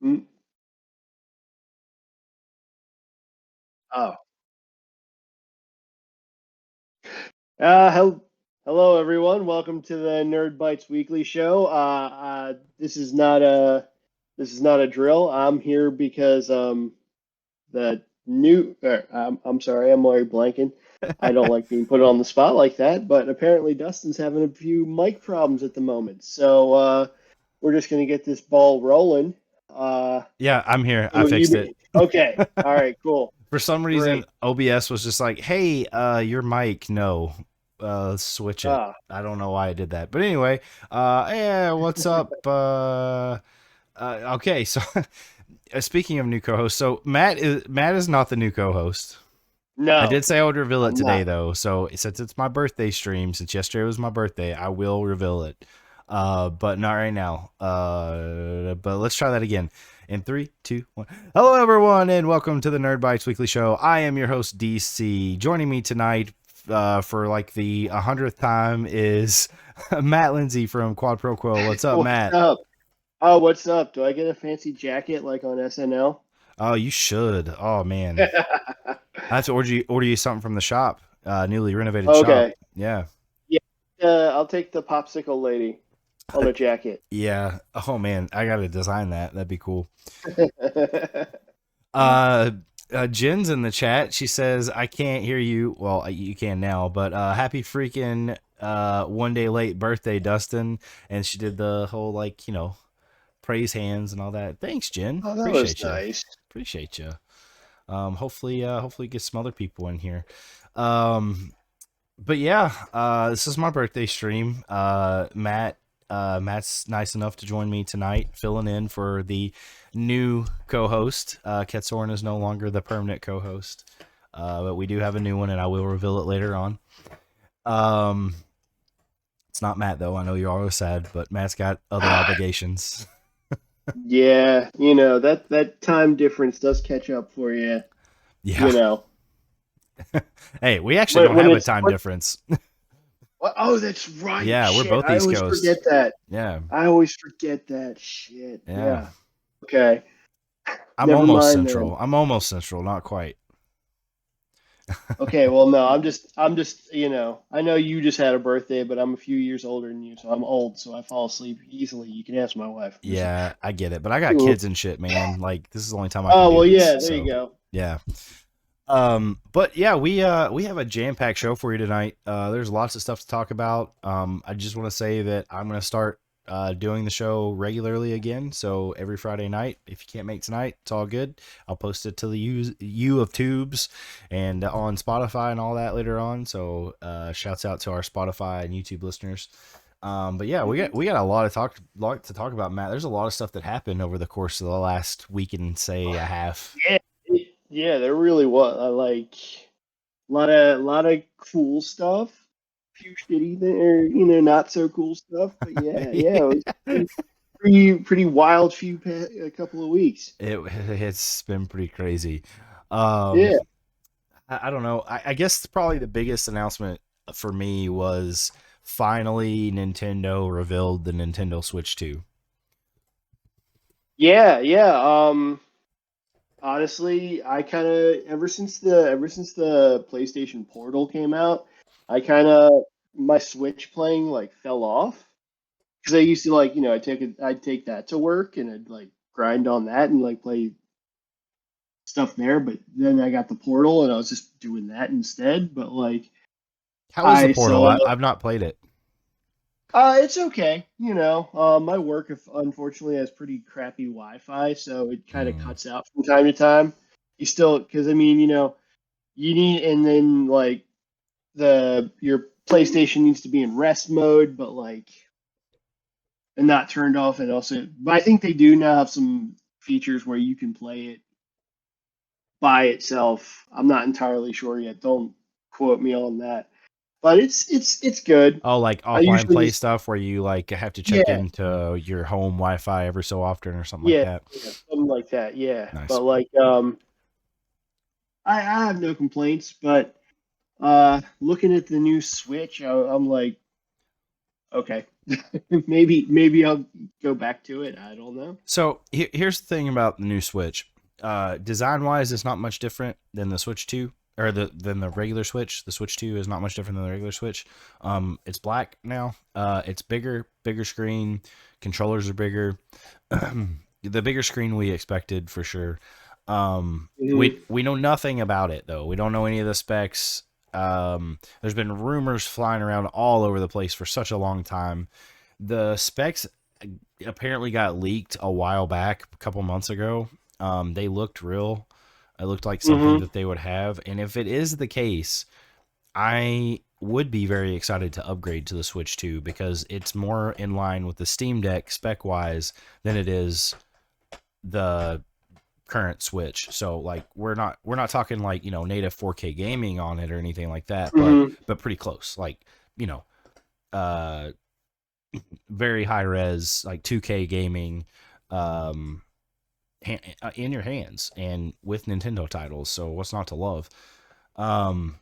Mm. Oh. Hello, everyone. Welcome to the Nerd Bites Weekly Show. This is not a drill. I'm here because the new. I'm sorry, I'm already blanking. I don't like being put on the spot like that, but apparently Dustin's having a few mic problems at the moment. So we're just gonna get this ball rolling. Yeah, I'm here. I So fixed it. okay? All right, cool, For some reason, great. OBS was just like, "Hey, your mic, no, switch it." Ah, I don't know why I did that, but anyway, yeah, what's up? Okay, so speaking of new co-host, so Matt is not the new co-host. I no, did say I would reveal it I'm today, not. though. So since it's my birthday stream, since yesterday was my birthday, I will reveal it. But not right now. But let's try that again. In 3, 2, 1. Hello, everyone, and welcome to the Nerd Bites Weekly Show. I am your host, DC. Joining me tonight, for like the 100th time, is Matt Lindsey from Quad Pro Quo. What's up, What's Matt? up? Oh, what's up? Do I get a fancy jacket like on SNL? Oh, you should. Oh man, I have to order you something from the shop. Newly renovated shop. Okay. Yeah. Yeah. I'll take the popsicle lady on a jacket. Yeah. Oh man, I gotta design that. That'd be cool. Uh, Jen's in the chat. She says, "I can't hear you." Well, you can now, but happy freaking one day late birthday, Dustin. And she did the whole like praise hands and all that. Thanks, Jen. Oh, that was Appreciate you. nice. Appreciate you. Hopefully get some other people in here. Um, but yeah, this is my birthday stream. Matt's nice enough to join me tonight, filling in for the new co-host. Ketsorin is no longer the permanent co-host, but we do have a new one, and I will reveal it later on. Um, it's not Matt though. I know you're always sad, but Matt's got other obligations. Yeah, that time difference does catch up for you. Yeah. You know, Hey, we actually when don't when have a it's time what? difference. Oh, that's right. Yeah, we're Shit, both I East always Coast. forget that. Yeah, I always forget that shit. yeah. Yeah. Okay. I'm Never almost mind then. central. I'm almost central, not quite. Okay, well, no, I'm just, I know you just had a birthday, but I'm a few years older than you, so I'm old, so I fall asleep easily. You can ask my wife. Yeah, I get it, but I got Ooh. kids and shit, man. Like this is the only time I can Oh, do well, this. yeah, there you So go. yeah. But yeah, we have a jam-packed show for you tonight. There's lots of stuff to talk about. I just want to say that I'm gonna start doing the show regularly again. So every Friday night. If you can't make tonight, it's all good. I'll post it to the U of Tubes and on Spotify and all that later on. So shouts out to our Spotify and YouTube listeners. But yeah, we got a lot to talk about, Matt. There's a lot of stuff that happened over the course of the last week and say a half. Yeah, yeah, there really was. I like a lot of cool stuff, few shitty thing, or not so cool stuff, but yeah, yeah, it was pretty wild a couple of weeks. It's been pretty crazy. Um, Yeah. I don't know. I guess probably the biggest announcement for me was finally Nintendo revealed the Nintendo Switch 2. Yeah, yeah. Honestly, I kind of ever since the PlayStation Portal came out, I kind of my Switch playing like fell off because I used to like I'd take that to work and I'd like grind on that and like play stuff there, but then I got the Portal and I was just doing that instead. But like How is the I Portal? saw, I've not played it. it's okay. My work unfortunately has pretty crappy Wi-Fi, so it kind of Hmm. cuts out from time to time. You still, because I mean, you need, and then like your PlayStation needs to be in rest mode, but like and not turned off, and also, but I think they do now have some features where you can play it by itself. I'm not entirely sure yet. Don't quote me on that, but it's good. Oh, like I offline usually play just stuff where you like have to check yeah, into your home Wi-Fi every so often or something like yeah, that. yeah, something like that. Yeah, Nice. but like I have no complaints. But looking at the new Switch, I'm like, okay. Maybe I'll go back to it. I don't know. So here's the thing about the new Switch. Design wise, it's not much different than the Switch 2 or than the regular Switch. The Switch 2 is not much different than the regular Switch. It's black now. It's bigger screen. Controllers are bigger. The bigger screen we expected for sure. We know nothing about it though. We don't know any of the specs. There's been rumors flying around all over the place for such a long time. The specs apparently got leaked a while back, a couple months ago. They looked real. It looked like something that they would have. And if it is the case, I would be very excited to upgrade to the Switch 2 because it's more in line with the Steam Deck spec wise than it is the current Switch. So like we're not talking like, native 4K gaming on it or anything like that, but pretty close. Like, very high res, like 2K gaming, in your hands and with Nintendo titles. So what's not to love? And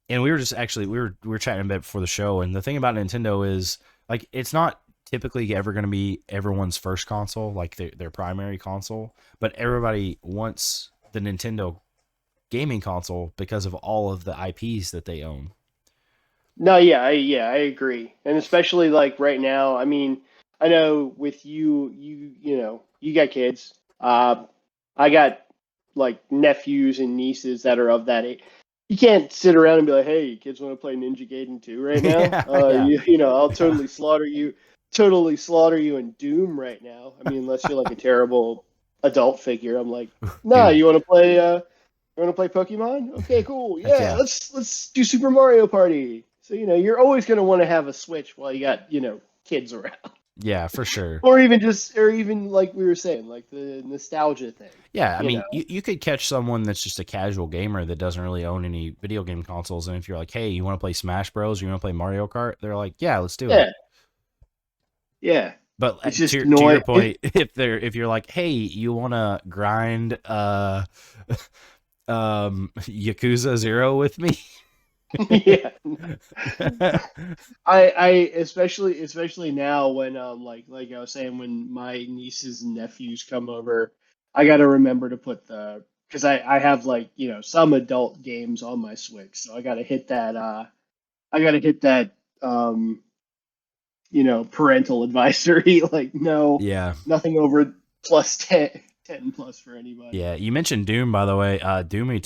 we were just actually we were chatting a bit before the show, and the thing about Nintendo is like it's not typically ever going to be everyone's first console, like their primary console, but everybody wants the Nintendo gaming console because of all of the IPs that they own. No, I agree, and especially like right now. I mean, I know with you got kids. I got like nephews and nieces that are of that age. You can't sit around and be like, "Hey, kids want to play Ninja Gaiden 2 right now?" Yeah. I'll totally slaughter you in Doom right now. I mean, unless you're like a terrible adult figure. I'm like, nah, you want to play? Pokemon? Okay, cool. Yeah, let's do Super Mario Party. So you're always gonna want to have a Switch while you got kids around. Yeah, for sure. or even like we were saying, like the nostalgia thing. Yeah, I mean, you could catch someone that's just a casual gamer that doesn't really own any video game consoles, and if you're like, hey, you want to play Smash Bros, you want to play Mario Kart, they're like, yeah, let's do it. Yeah. But it's just to your point, if you're like, hey, you want to grind Yakuza 0 with me? Yeah. I especially now when like I was saying, when my nieces and nephews come over, I got to remember to put because I have like some adult games on my Switch, so I got to hit that parental advisory, like nothing over plus 10 plus for anybody. Yeah, you mentioned Doom, by the way. Doom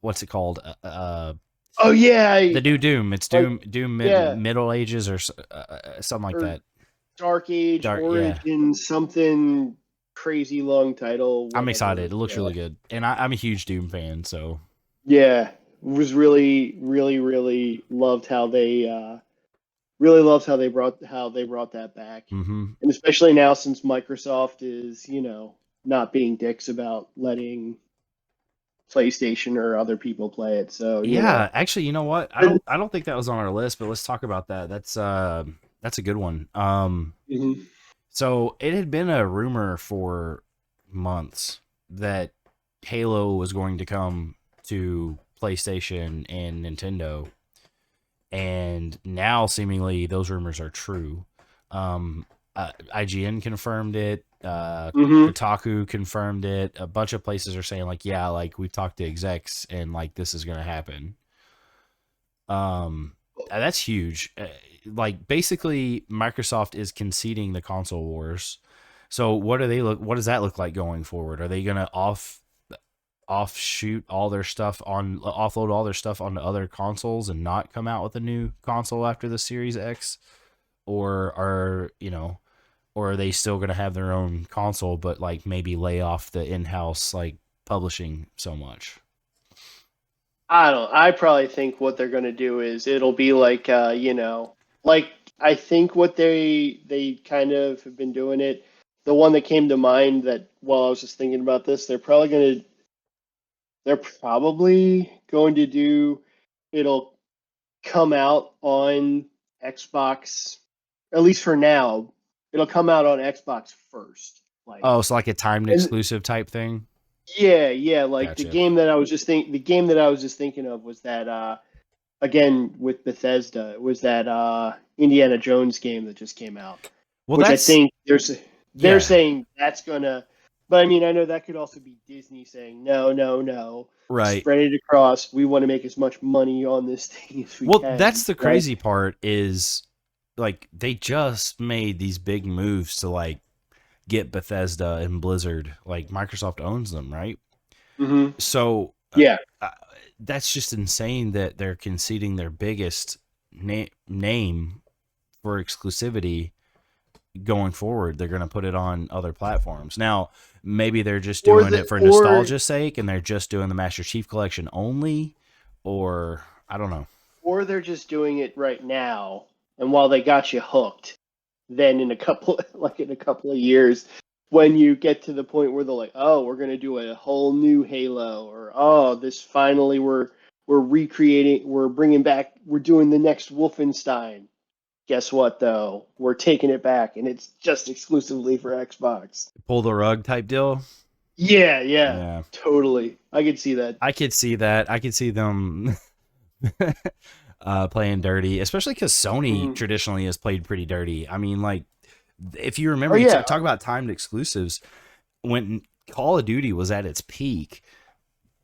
what's it called? Oh yeah, the new Doom. It's Doom Middle Ages or something like that. Dark Age, Origin, something crazy long title. Whatever. I'm excited. It looks really good, and I'm a huge Doom fan. So yeah, was really loved how they brought that back, and especially now since Microsoft is not being dicks about letting PlayStation or other people play it. So actually, you know what? I don't think that was on our list, but let's talk about that. That's a good one. So it had been a rumor for months that Halo was going to come to PlayStation and Nintendo, and now seemingly those rumors are true. IGN confirmed it. Kotaku confirmed it. A bunch of places are saying like, yeah, like we've talked to execs and like this is gonna happen. That's huge. Like basically Microsoft is conceding the console wars. So what does that look like going forward? Are they gonna offload all their stuff onto other consoles and not come out with a new console after the Series X? Or are they still going to have their own console, but like maybe lay off the in-house like publishing so much? I probably think what they're going to do is it'll be like, like I think what they kind of have been doing it. The one that came to mind that while I was just thinking about this, they're probably going to do, it'll come out on Xbox, at least for now. It'll come out on Xbox first. So like a timed exclusive type thing. Yeah. Like gotcha. The game that I was just thinking of was that again with Bethesda was that Indiana Jones game that just came out, Well, which I that's think they're yeah, saying that's gonna. But I mean, I know that could also be Disney saying no, no, no, right. spread it across. We want to make as much money on this thing as we Well, can, that's the right? crazy part is like they just made these big moves to like get Bethesda and Blizzard. Like Microsoft owns them, right? Mm-hmm. So Yeah. that's just insane that they're conceding their biggest name for exclusivity going forward. They're going to put it on other platforms. Now, maybe they're just Or doing the it for or nostalgia's sake and they're just doing the Master Chief Collection only, or I don't know. or they're just doing it right now, and while they got you hooked, then in a couple of years, when you get to the point where they're like, oh, we're gonna do a whole new Halo, or oh, this finally we're recreating, we're bringing back, we're doing the next Wolfenstein. Guess what though? We're taking it back, and it's just exclusively for Xbox. Pull the rug type deal. Yeah, yeah, Yeah. totally. I could see that. I could see that. I could see them playing dirty, especially because Sony Mhm. traditionally has played pretty dirty. I mean, like, if you Oh remember, you yeah, talk about timed exclusives. When Call of Duty was at its peak,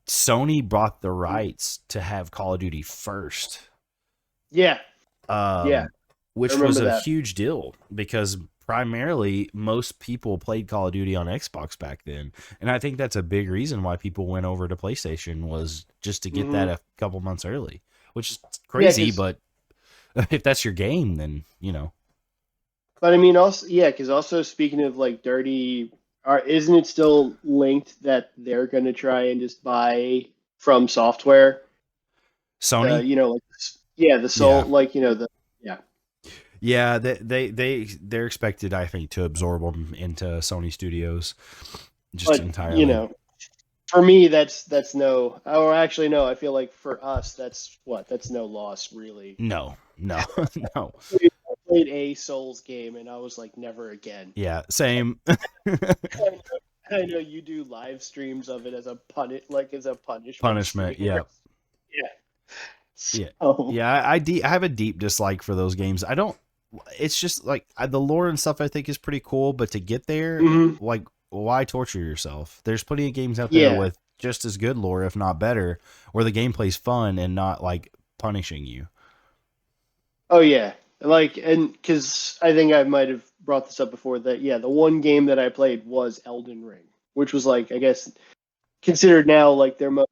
Sony bought the rights to have Call of Duty first, yeah, yeah. um, I which was remember a that. huge deal because primarily most people played Call of Duty on Xbox back then, and I think that's a big reason why people went over to PlayStation was just to get that Hmm. a couple months early, which is Yeah, crazy. because But if that's your game, then but I mean also yeah, because also speaking of like dirty, isn't it still linked that they're gonna try and just buy from software the Sony, like yeah the yeah, soul like the yeah. yeah, they're expected, I think, to absorb them into Sony Studios just But entirely. for me that's no, or actually no, I feel like for us that's no loss really. No, no, no. I played a Souls game and I was like never again. Yeah, same. I know you do live streams of it as a as a punishment Punishment. stream. Yeah, Yeah. yeah, So yeah. I have a deep dislike for those games. I don't. It's just like the lore and stuff. I think is pretty cool, but to get there, mhm. like, why torture yourself? There's plenty of games out there Yeah. with just as good lore, if not better, where the gameplay's fun and not like punishing you. Oh yeah. Like, and because I think I might have brought this up before that yeah, the one game that I played was Elden Ring, which was like I guess considered now like their most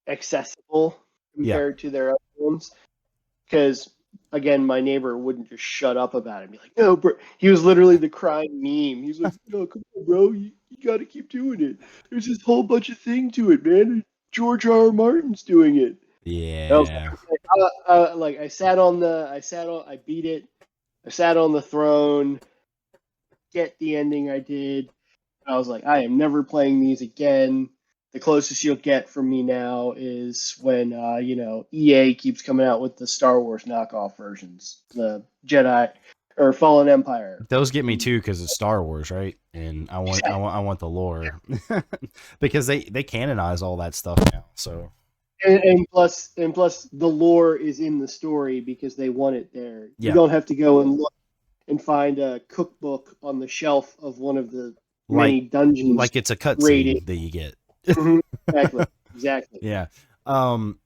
accessible Yeah, compared to their other ones. Because again, my neighbor wouldn't just shut up about it and be like, no, bro. He was literally the crying meme. He's like, no, come on, bro. You got to keep doing it. There's this whole bunch of thing to it, man. George R. R. Martin's doing it. And I was yeah. like, I beat it. I sat on the throne, get the ending I did. I was like, I am never playing these again. The closest you'll get from me now is when EA keeps coming out with the Star Wars knockoff versions, the Jedi or Fallen Empire. Those get me too because it's Star Wars, right? And I want the lore because they canonize all that stuff now. So And plus, the lore is in the story because they want it there. You yeah, don't have to go and look and find a cookbook on the shelf of one of the like many dungeons it's a rated. cutscene that you get. Mhm. Exactly. Exactly. Yeah. Um.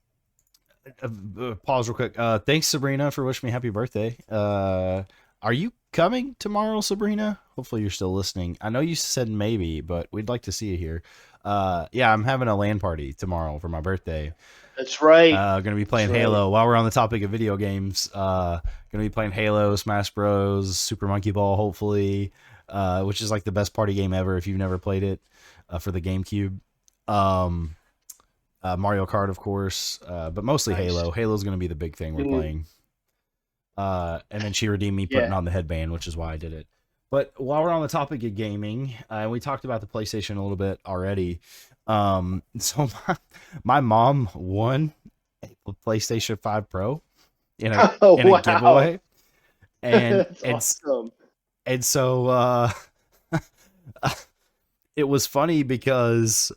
Pause real quick. Thanks, Sabrina, for wishing me happy birthday. Are you coming tomorrow, Sabrina? Hopefully, you're still listening. I know you said maybe, but we'd like to see you here. Yeah, I'm having a LAN party tomorrow for my birthday. That's right. Gonna be That's playing right. Halo. While we're on the topic of video games, gonna be playing Halo, Smash Bros, Super Monkey Ball, hopefully, which is like the best party game ever if you've never played it, for the GameCube. Um, Mario Kart, of course, but mostly Nice. Halo. Halo's gonna be the big thing we're Mhm. playing. And then she redeemed me putting Yeah. on the headband, which is why I did it. But while we're on the topic of gaming, we talked about the PlayStation a little bit already. So my mom won a PlayStation 5 Pro in a Oh in a wow. giveaway, and That's awesome. and so it was funny because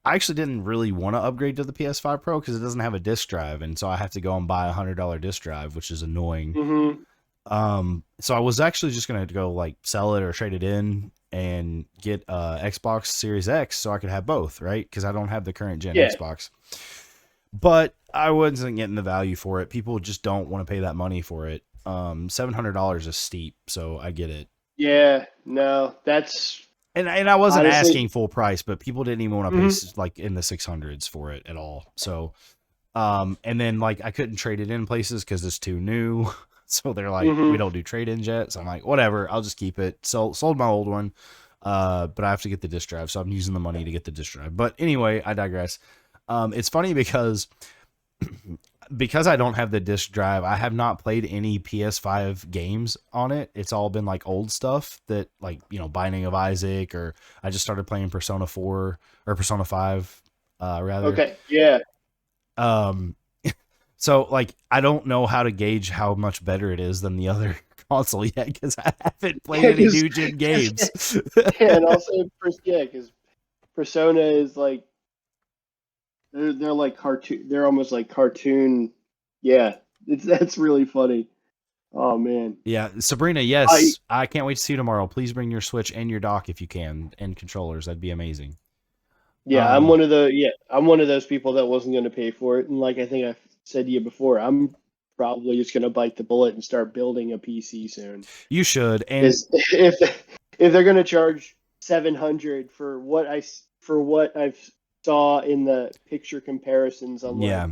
I actually didn't really want to upgrade to the PS5 Pro because it doesn't have a disc drive, and so I have to go and buy $100 disc drive, which is annoying. Mm-hmm. So I was actually just gonna go like sell it or trade it in and get Xbox Series X so I could have both, right? Because I don't have the current gen Yeah. Xbox. But I wasn't getting the value for it. People just don't want to pay that money for it. $700 is steep, so I get it. Yeah. No, that's And I wasn't honestly. asking full price, but people didn't even want to pay Mhm. like in the 600s for it at all. So, and then like I couldn't trade it in places because it's too new. So they're like, we Mhm. don't do trade-ins yet. So I'm like, whatever, I'll just keep it. So sold my old one, but I have to get the disc drive, so I'm using the money to get the disc drive. But anyway, I digress. It's funny because I don't have the disc drive, I have not played any PS5 games on it. It's all been like old stuff that like, Binding of Isaac, or I just started playing Persona 4 or Persona 5 rather. Okay. Yeah. Um so like I don't know how to gauge how much better it is than the other console yet because I haven't played Yeah. any new gen games. Yeah, and also, because Persona is like they're like cartoon. They're almost like cartoon. Yeah, that's really funny. Oh man. Yeah, Sabrina, I yes, I can't wait to see you tomorrow. Please bring your Switch and your dock if you can, and controllers. That'd be amazing. Yeah, Um, I'm one of those people that wasn't going to pay for it, and like I think I've said to you before, I'm probably just going to bite the bullet and start building a PC soon. you should, and Because if they're going to charge 700 for what I've saw in the picture comparisons, I'm like, yeah,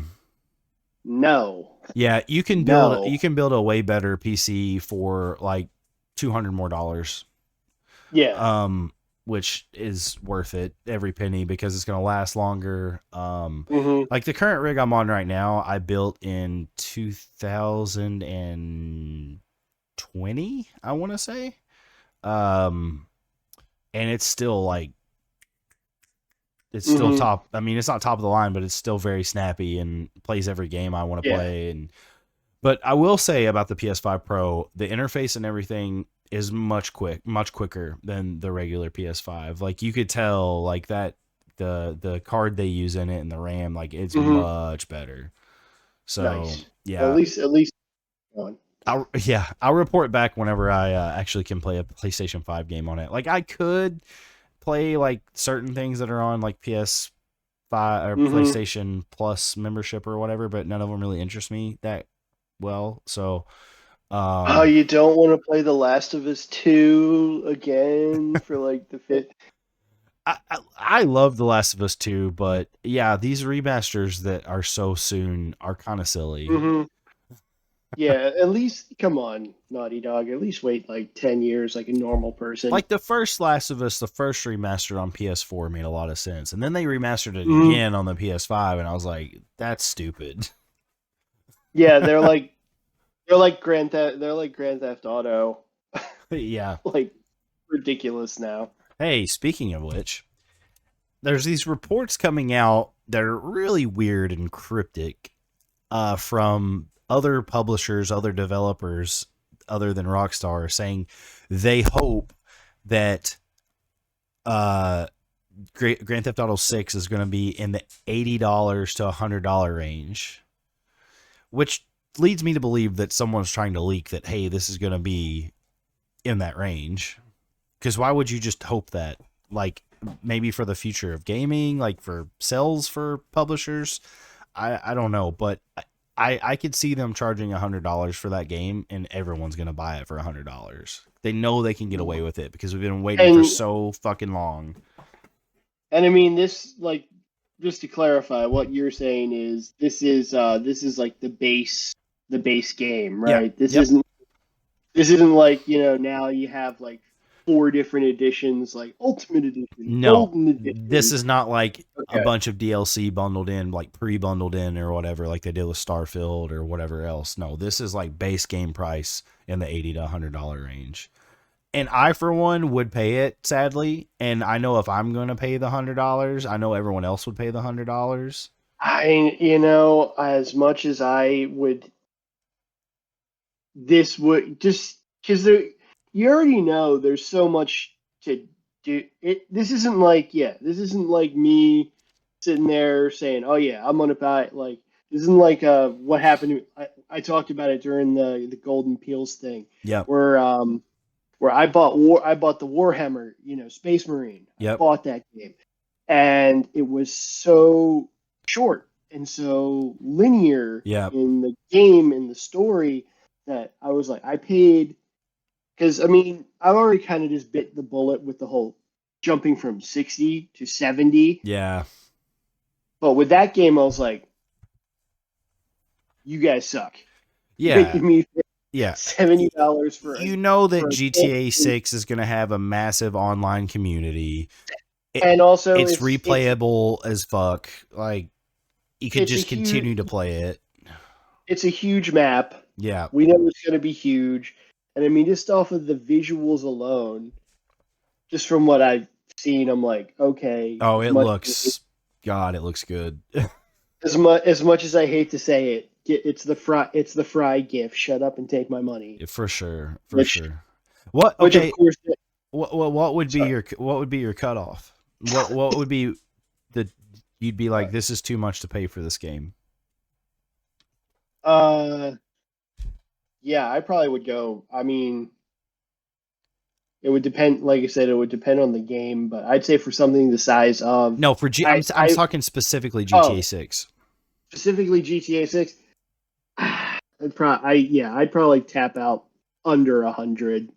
no, yeah, no, you can build a way better PC for like $200 more. yeah, Um, which is worth it every penny because it's gonna last longer. hmm, Like the current rig I'm on right now, I built in 2020, I want to say. Um, and it's still like it's still hmm, top. I mean, it's not top of the line, but it's still very snappy and plays every game I want to yeah, play. And but I will say about the PS5 Pro, the interface and everything is much quicker than the regular PS5. Like you could tell, like that the card they use in it and the RAM, like it's hmm, much better. So nice. Well, yeah, at least one. I'll report back whenever I actually can play a PlayStation 5 game on it. Like I could play like certain things that are on like PS5 or Hmm. PlayStation Plus membership or whatever, but none of them really interest me that well. So, Oh, um, you don't want to play The Last of Us 2 again for like the fifth? I love The Last of Us 2, but yeah, these remasters that are so soon are kind of silly. Hmm. Yeah, at least come on, Naughty Dog. At least wait like 10 years, like a normal person. Like the first Last of Us, the first remaster on PS4 made a lot of sense, and then they remastered it Hmm. again on the PS5, and I was like, that's stupid. Yeah, they're like Grand Theft Auto, Yeah. like ridiculous now. Hey, speaking of which, there's these reports coming out that are really weird and cryptic from other publishers, other developers, other than Rockstar, saying they hope that uh, Grand Theft Auto 6 is going to be in the $80 to $100 range, which leads me to believe that someone's trying to leak that, hey, this is going to be in that range. Because why would you just hope that? Like, maybe for the future of gaming, like for sales for publishers? I don't know, but I could see them charging $100 for that game, and everyone's gonna buy it for $100. They know they can get away with it because we've been waiting for And so fucking long. I mean, this, like, just to clarify, what you're saying is this is like the base game, Yeah. right? Yep. This isn't like, now you have like four different editions, like Ultimate Edition, No, Golden this Edition. is not like a Okay. bunch of DLC bundled in, like pre-bundled in or whatever, like they did with Starfield or whatever else. No, this is like base game price in the $80 to $100 range. And I, for one, would pay it, sadly. And I know if I'm going to pay the $100, I know everyone else would pay the $100. As much as I would, this would just because you already know there's so much to do. This isn't like, this isn't like me sitting there saying, "Oh yeah, I'm gonna buy." Like, this isn't like what happened. I talked about it during the Golden Peels thing, Yep. where I bought the Warhammer, Space Marine. I Yep. bought that game, and it was so short and so linear Yep. in the game, in the story, that I was like, I paid, because I mean, I've already kind of just bit the bullet with the whole jumping from 60 to 70. Yeah. But with that game, I was like, you guys suck. You're Yeah. making me pay Yeah. $70 for You know that for a GTA game. 6 is going to have a massive online community. And also It's replayable as fuck. Like, you could it's a just continue to play it. It's a huge map. Yeah. We know it's going to be huge. And I mean, just off of the visuals alone, just from what I've seen, I'm like, okay. Oh, as it much looks, God, it looks good. as much as I hate to say it, it's the fry gift. Shut up and take my money. For sure. For Which, sure. What? which of Okay. course, What would be sorry. your cutoff? What would be the you'd be like, this is too much to pay for this game? Yeah, I probably would go. I mean, it would depend. Like I said, it would depend on the game, but I'd say for something the size of No, for I'm talking specifically GTA 6. Specifically GTA 6. I'd probably tap out under 100.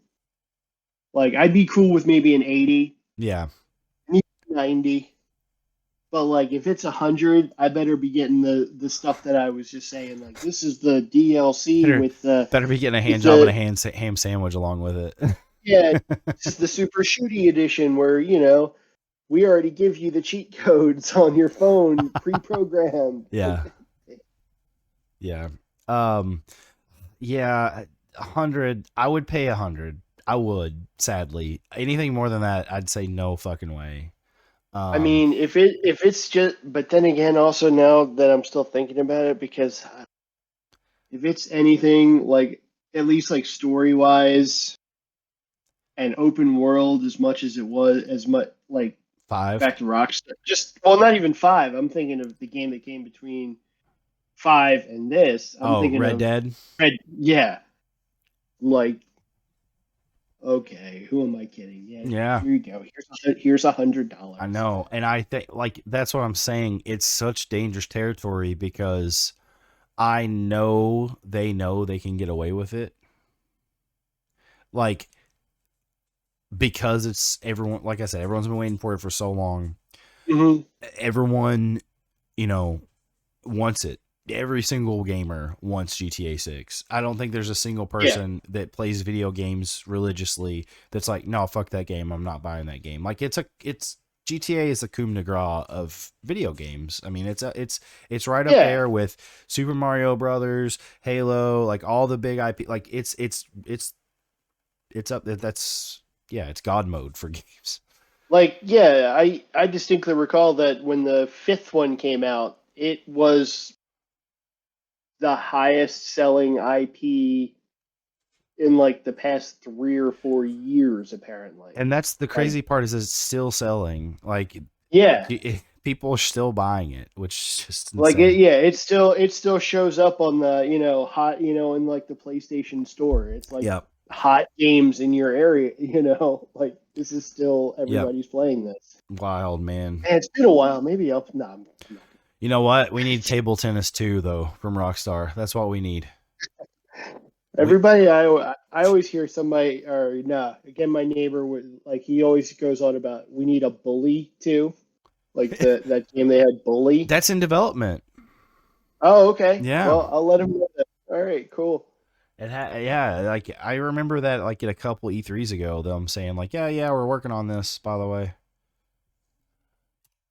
Like, I'd be cool with maybe an 80, Yeah. 90. But like, if it's 100, I better be getting the stuff that I was just saying. Like, this is the DLC with the better be getting a hand job and a ham sandwich along with it. Yeah, this is the Super Shooty edition where we already give you the cheat codes on your phone pre-programmed. Yeah. Yeah. Yeah, 100. I would pay 100. I would, sadly. Anything more than that, I'd say no fucking way. I mean, if it's just, but then again, also now that I'm still thinking about it, because if it's anything like, at least like story wise and open world, as much as it was, as much like 5. back to Rockstar, not even 5. I'm thinking of the game that came between 5 and this. I'm thinking Red of Dead. Yeah, like, okay, who am I kidding? Yeah. Here you go. Here's $100. I know, and I think that's what I'm saying. It's such dangerous territory because I know they can get away with it. Like, because it's everyone. Like I said, everyone's been waiting for it for so long. Mm-hmm. Everyone, wants it. Every single gamer wants GTA 6. I don't think there's a single person that plays video games religiously that's like, no, fuck that game. I'm not buying that game. Like, it's GTA is the cum de grace of video games. I mean, it's right up there with Super Mario Brothers, Halo, like all the big IP. Like, it's up there. It's God mode for games. Like, yeah, I distinctly recall that when the 5th one came out, it was the highest selling IP in like the past 3 or 4 years, apparently. And that's the crazy part, is it's still selling. Like, people are still buying it, which is just insane. Like, it still shows up on the hot in like the PlayStation Store. It's like hot games in your area. Like, this is still everybody's playing this. Wild, man. And it's been a while. Maybe up. No, I'm not. You know what? We need table tennis too, though, from Rockstar. That's what we need. Everybody, I always hear somebody, or again, my neighbor would, like, he always goes on about, we need a Bully too, like that game they had, Bully. That's in development. Oh, okay. Yeah. Well, I'll let him know that. All right, cool. Like, I remember that, like, at a couple E3s ago, them saying like, yeah, we're working on this, by the way.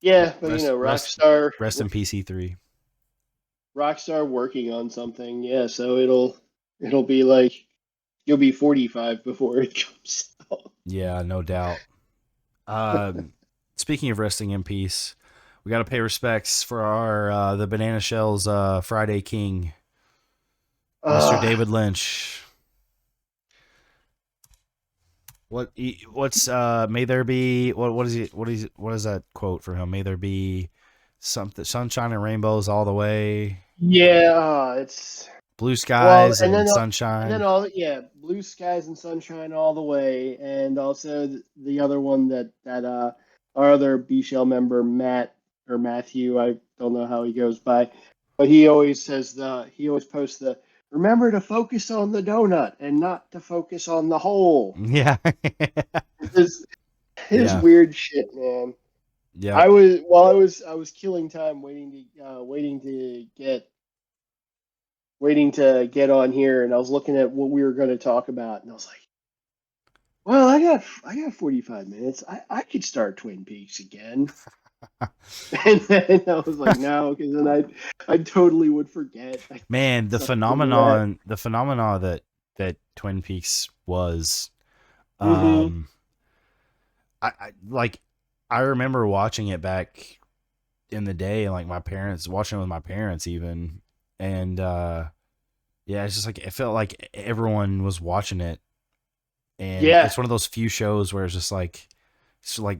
Yeah, but Rockstar. Rest in peace, E3. Rockstar working on something, yeah. So it'll be like, you'll be 45 before it comes out. Yeah, no doubt. Speaking of resting in peace, we got to pay respects for our the Banana Shells Friday King, Mr. David Lynch. What's may there be what is that quote for him? May there be something sunshine and rainbows all the way. Yeah, it's Blue well, skies and and then sunshine. all yeah, blue skies and sunshine all the way, and also the other one that our other B Shell member Matt or Matthew, I don't know how he goes by, but he always says he always posts the remember to focus on the donut and not to focus on the hole. Yeah. His his Yeah. weird shit, man. Yep. I was killing time waiting to get on here, and I was looking at what we were going to talk about, and I was like, well, I got 45 minutes. I could start Twin Peaks again. And then I was like, no, because then I totally would forget. I Man, the suck into that. phenomena that Twin Peaks was, Mm-hmm. um, I like, I remember watching it back in the day, and like my parents watching it with my parents even, and yeah, it's just like it felt like everyone was watching it, and Yeah. it's one of those few shows where it's like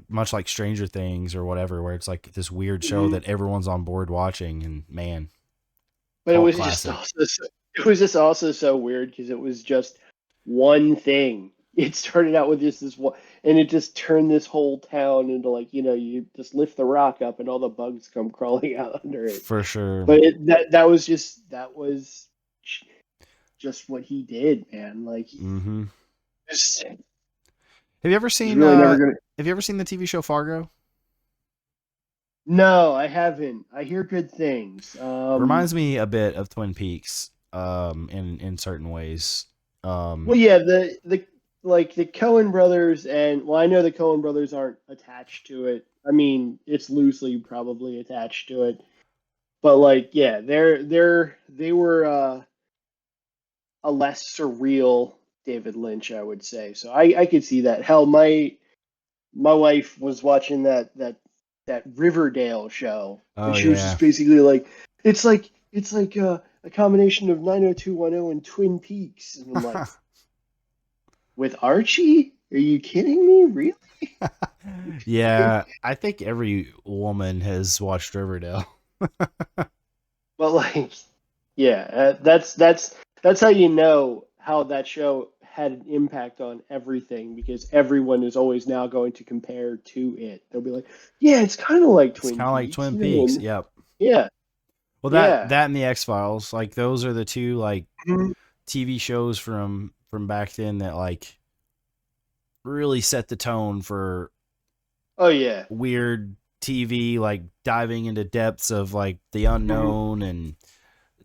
much like Stranger Things or whatever, where it's like this weird show Hmm. that everyone's on board watching, and man, But cult classic. it was just also so weird because it was just one thing. It started out with just this one, and it just turned this whole town into like, you just lift the rock up and all the bugs come crawling out under it. For sure. But that was just what he did, man. Like Hmm. just Have you ever he's seen really never gonna. the TV show Fargo? No, I haven't. I hear good things. Reminds me a bit of Twin Peaks, in certain ways. Well, yeah, the like the Coen brothers, and well, I know the Coen brothers aren't attached to it. I mean, it's loosely probably attached to it, but like, yeah, they were a less surreal David Lynch, I would say. So I could see that. Hell, my wife was watching that Riverdale show, and Oh she was just yeah. basically like, it's like a combination of 90210 and Twin Peaks, and I'm like, with Archie? Are you kidding me? Really? Yeah, I think every woman has watched Riverdale. But like, yeah, that's how you know how that show had an impact on everything because everyone is always now going to compare to it. They'll be like, yeah, it's kind of like It's Twin kind of like Peaks, Twin Peaks. and Yep. yeah, Well, yeah. that and the X Files, like those are the two like Mhm. TV shows from back then that like really set the tone for Oh yeah. weird TV, like diving into depths of like the Mhm. unknown, and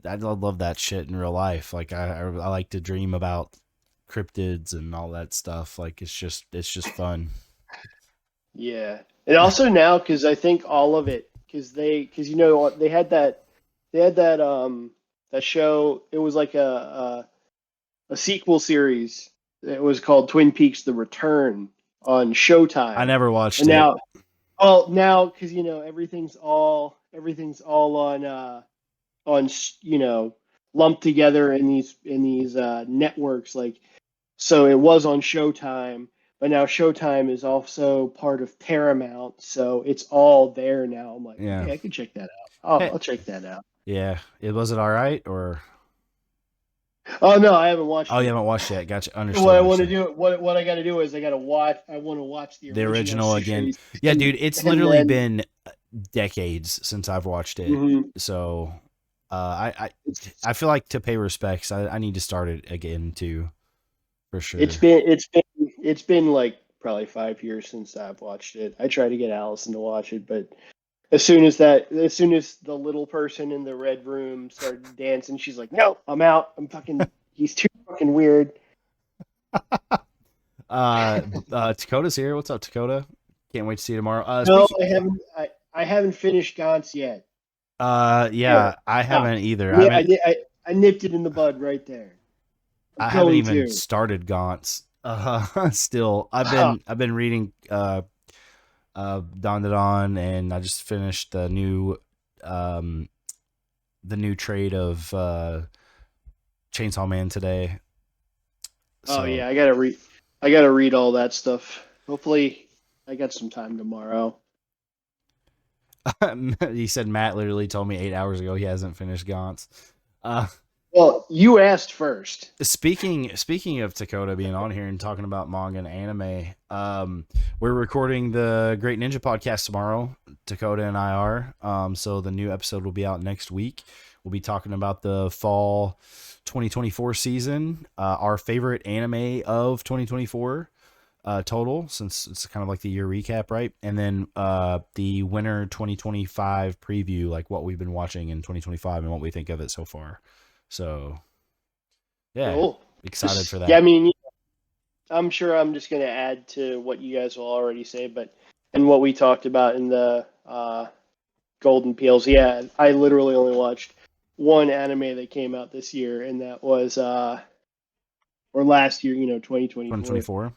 I love that shit in real life. Like I like to dream about cryptids and all that stuff. Like it's just fun. Yeah, and also now because I think all of it because they had that show. It was like a sequel series. It was called Twin Peaks: The Return on I Showtime, never and watched it. now because everything's all on lumped together in these networks like so it was on Showtime, but now Showtime is also part of Paramount, so it's all there now. I'm like, Yeah. okay, I can check that out. Hey, I'll check that out. yeah. It was it all right or Oh no, I haven't oh watched you it. haven't watched it yet? Gotcha. What Understood. I want to Understood. do, what I got to do is I got to watch. I want to watch the The original original again. series, Yeah, dude. It's and literally then been decades since I've watched it. mhm, So it's I feel like to pay respects, I need to start it again too, for it's sure. been it's been it's been like probably 5 years since I've watched it. I tried to get Allison to watch it, but as soon as the little person in the red room started dancing, she's like, "No, I'm out. He's too fucking weird." Dakota's here. What's up, Dakota? Can't wait to see you tomorrow. No, Speaking. I haven't finished Gaunt's yet. Yeah, There, I stop. haven't either. I nipped it in the bud right there. I'm I haven't going even to. started Gaunt's. Still, Ah, I've been reading Don Don, and I just finished um the new trade of Chainsaw Man today. oh So yeah, I gotta read all that stuff. Hopefully, I got some time tomorrow. He said Matt literally told me 8 hours ago he hasn't finished Gaunt's. Well, you asked first. Speaking of Dakota being on here and talking about manga and anime, we're recording the Great Ninja podcast tomorrow. Dakota and I are. So the new episode will be out next week. We'll be talking about the fall 2024 season, our favorite anime of 2024 total, since it's kind of like the year recap, right? And then the winter 2025 preview, like what we've been watching in 2025 and what we think of it so far. So yeah, Cool. excited for that. Yeah, I mean, I'm sure I'm just going to add to what you guys will already say, and what we talked about in the Golden Peels. Yeah, I literally only watched one anime that came out this year, and that was or last year, 2024. 2024.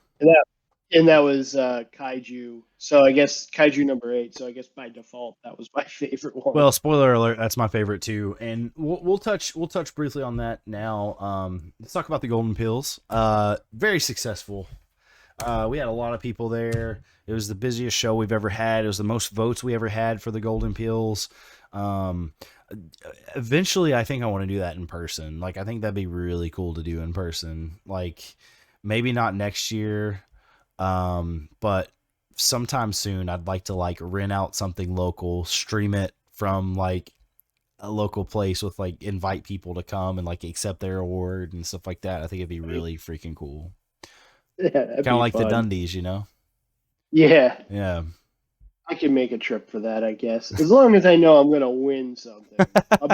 And that was Kaiju. So I guess Kaiju number 8. So I guess by default that was my favorite one. Well, spoiler alert, that's my favorite too. And we'll touch briefly on that now. Let's talk about the Golden Pills. Very successful. We had a lot of people there. It was the busiest show we've ever had. It was the most votes we ever had for the Golden Pills. Eventually I think I want to do that in person. Like, I think that'd be really cool to do in person. Like, maybe not next year. But sometime soon I'd like to like rent out something local, stream it from like a local place with like invite people to come and like accept their award and stuff like that. I think it'd be really freaking cool. Yeah, kind of like fun. The Dundies, you know? Yeah. Yeah. I can make a trip for that, I guess. As long as I know I'm gonna win something. I'll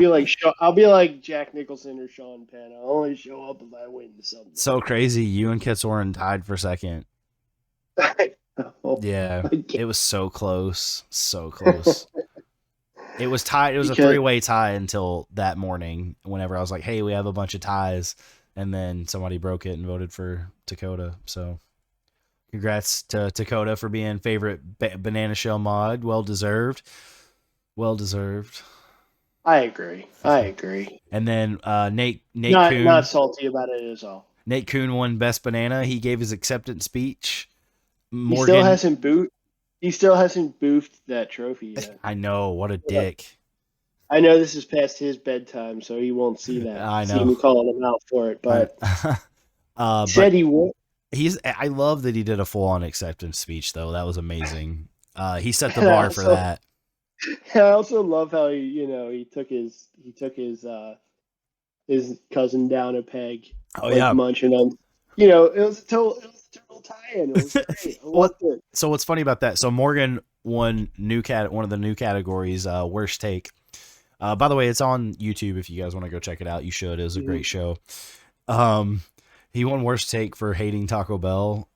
be like Jack Nicholson or Sean Penn. I'll only show up if I win something. So crazy. You and Kitsoren tied for second. Yeah, it was so close. It was tied. It was a 3-way tie until that morning, whenever I was like, hey, we have a bunch of ties, and then somebody broke it and voted for Dakota. So congrats to Dakota for being favorite banana shell mod. Well deserved. I agree. And then Nate not Kuhn, not salty about it at all. Nate Kuhn won best banana. He gave his acceptance speech. Morgan, he still hasn't boofed that trophy yet. I know, what a dick. I know this is past his bedtime, so he won't see that. I know. See me calling him out for it, but he said he would. I love that he did a full-on acceptance speech, though. That was amazing. He set the bar for that. I also love how he took his cousin down a peg. Oh, yeah, munching him. It was a total tie-in. It was great. I loved it. So what's funny about that? So Morgan won one of the new categories, worst take. By the way, it's on YouTube. If you guys want to go check it out, you should. It was a great show. He won worst take for hating Taco Bell.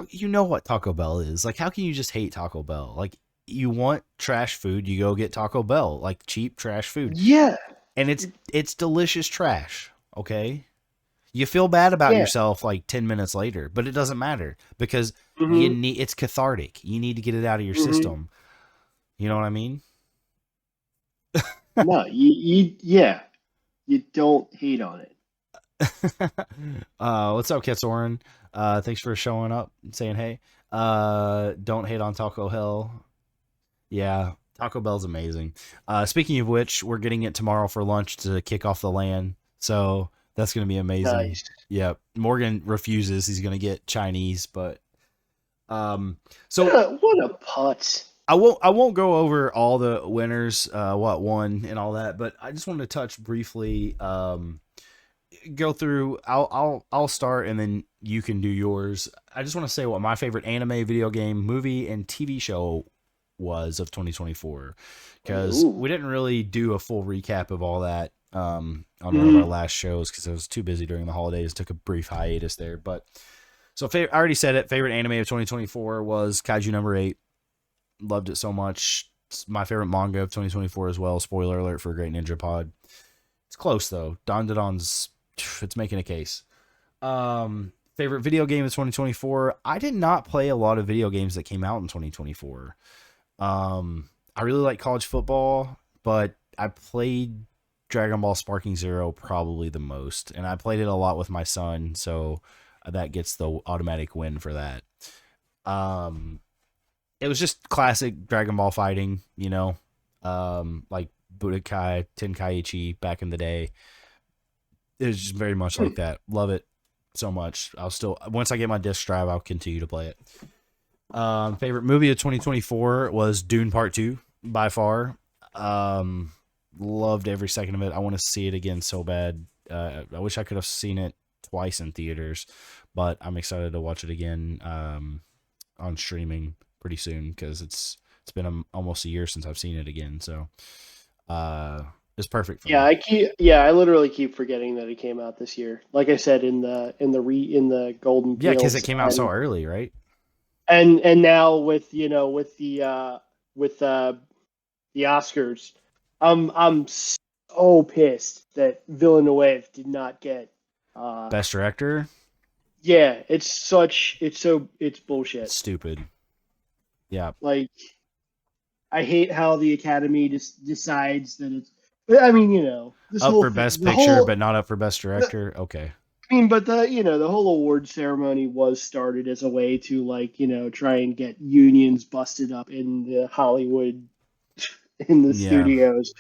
You know what Taco Bell is. Like, how can you just hate Taco Bell? Like, you want trash food, you go get Taco Bell, like cheap trash food. Yeah. And it's delicious trash. Okay. You feel bad about yourself like 10 minutes later, but it doesn't matter because it's cathartic. You need to get it out of your system. You know what I mean? No, you don't hate on it. What's up, Kitsoren? Thanks for showing up and saying hey. Don't hate on Taco Hell. Yeah, Taco Bell's amazing. Speaking of which, we're getting it tomorrow for lunch to kick off the LAN. So that's going to be amazing. Nice. Yeah. Morgan refuses. He's going to get Chinese, but so what a putz. I won't go over all the winners, what won and all that, but I just wanted to touch briefly, go through. I'll start and then you can do yours. I just want to say what my favorite anime, video game, movie, and TV show was of 2024, because we didn't really do a full recap of all that on one of our last shows because I was too busy during the holidays. Took a brief hiatus there, but so I already said it. Favorite anime of 2024 was Kaiju number 8. Loved it so much. It's my favorite manga of 2024 as well. Spoiler alert for Great Ninja Pod. It's close though. Dandadan's it's making a case. Favorite video game of 2024. I did not play a lot of video games that came out in 2024. I really like college football, but I played Dragon Ball Sparking Zero probably the most, and I played it a lot with my son, so that gets the automatic win for that. it was just classic Dragon Ball fighting, like Budokai Tenkaichi back in the day. It was just very much like that. Love it so much. I'll still, once I get my disc drive, I'll continue to play it. Favorite movie of 2024 was Dune Part 2 by far. Loved every second of it. I want to see it again so bad. I wish I could have seen it twice in theaters, but I'm excited to watch it again on streaming pretty soon because it's been almost a year since I've seen it again. So it's perfect for me. I literally keep forgetting that it came out this year. Like I said in the Golden Peels. Yeah, because it came out so early, right? And now with the Oscars, I'm so pissed that Villeneuve did not get Best Director. Yeah, it's bullshit. It's stupid. Yeah. Like, I hate how the Academy just decides that it's. I mean, this up whole for Best Picture, but not up for Best Director. Okay. I mean, but the whole award ceremony was started as a way to try and get unions busted up in the Hollywood, in the studios.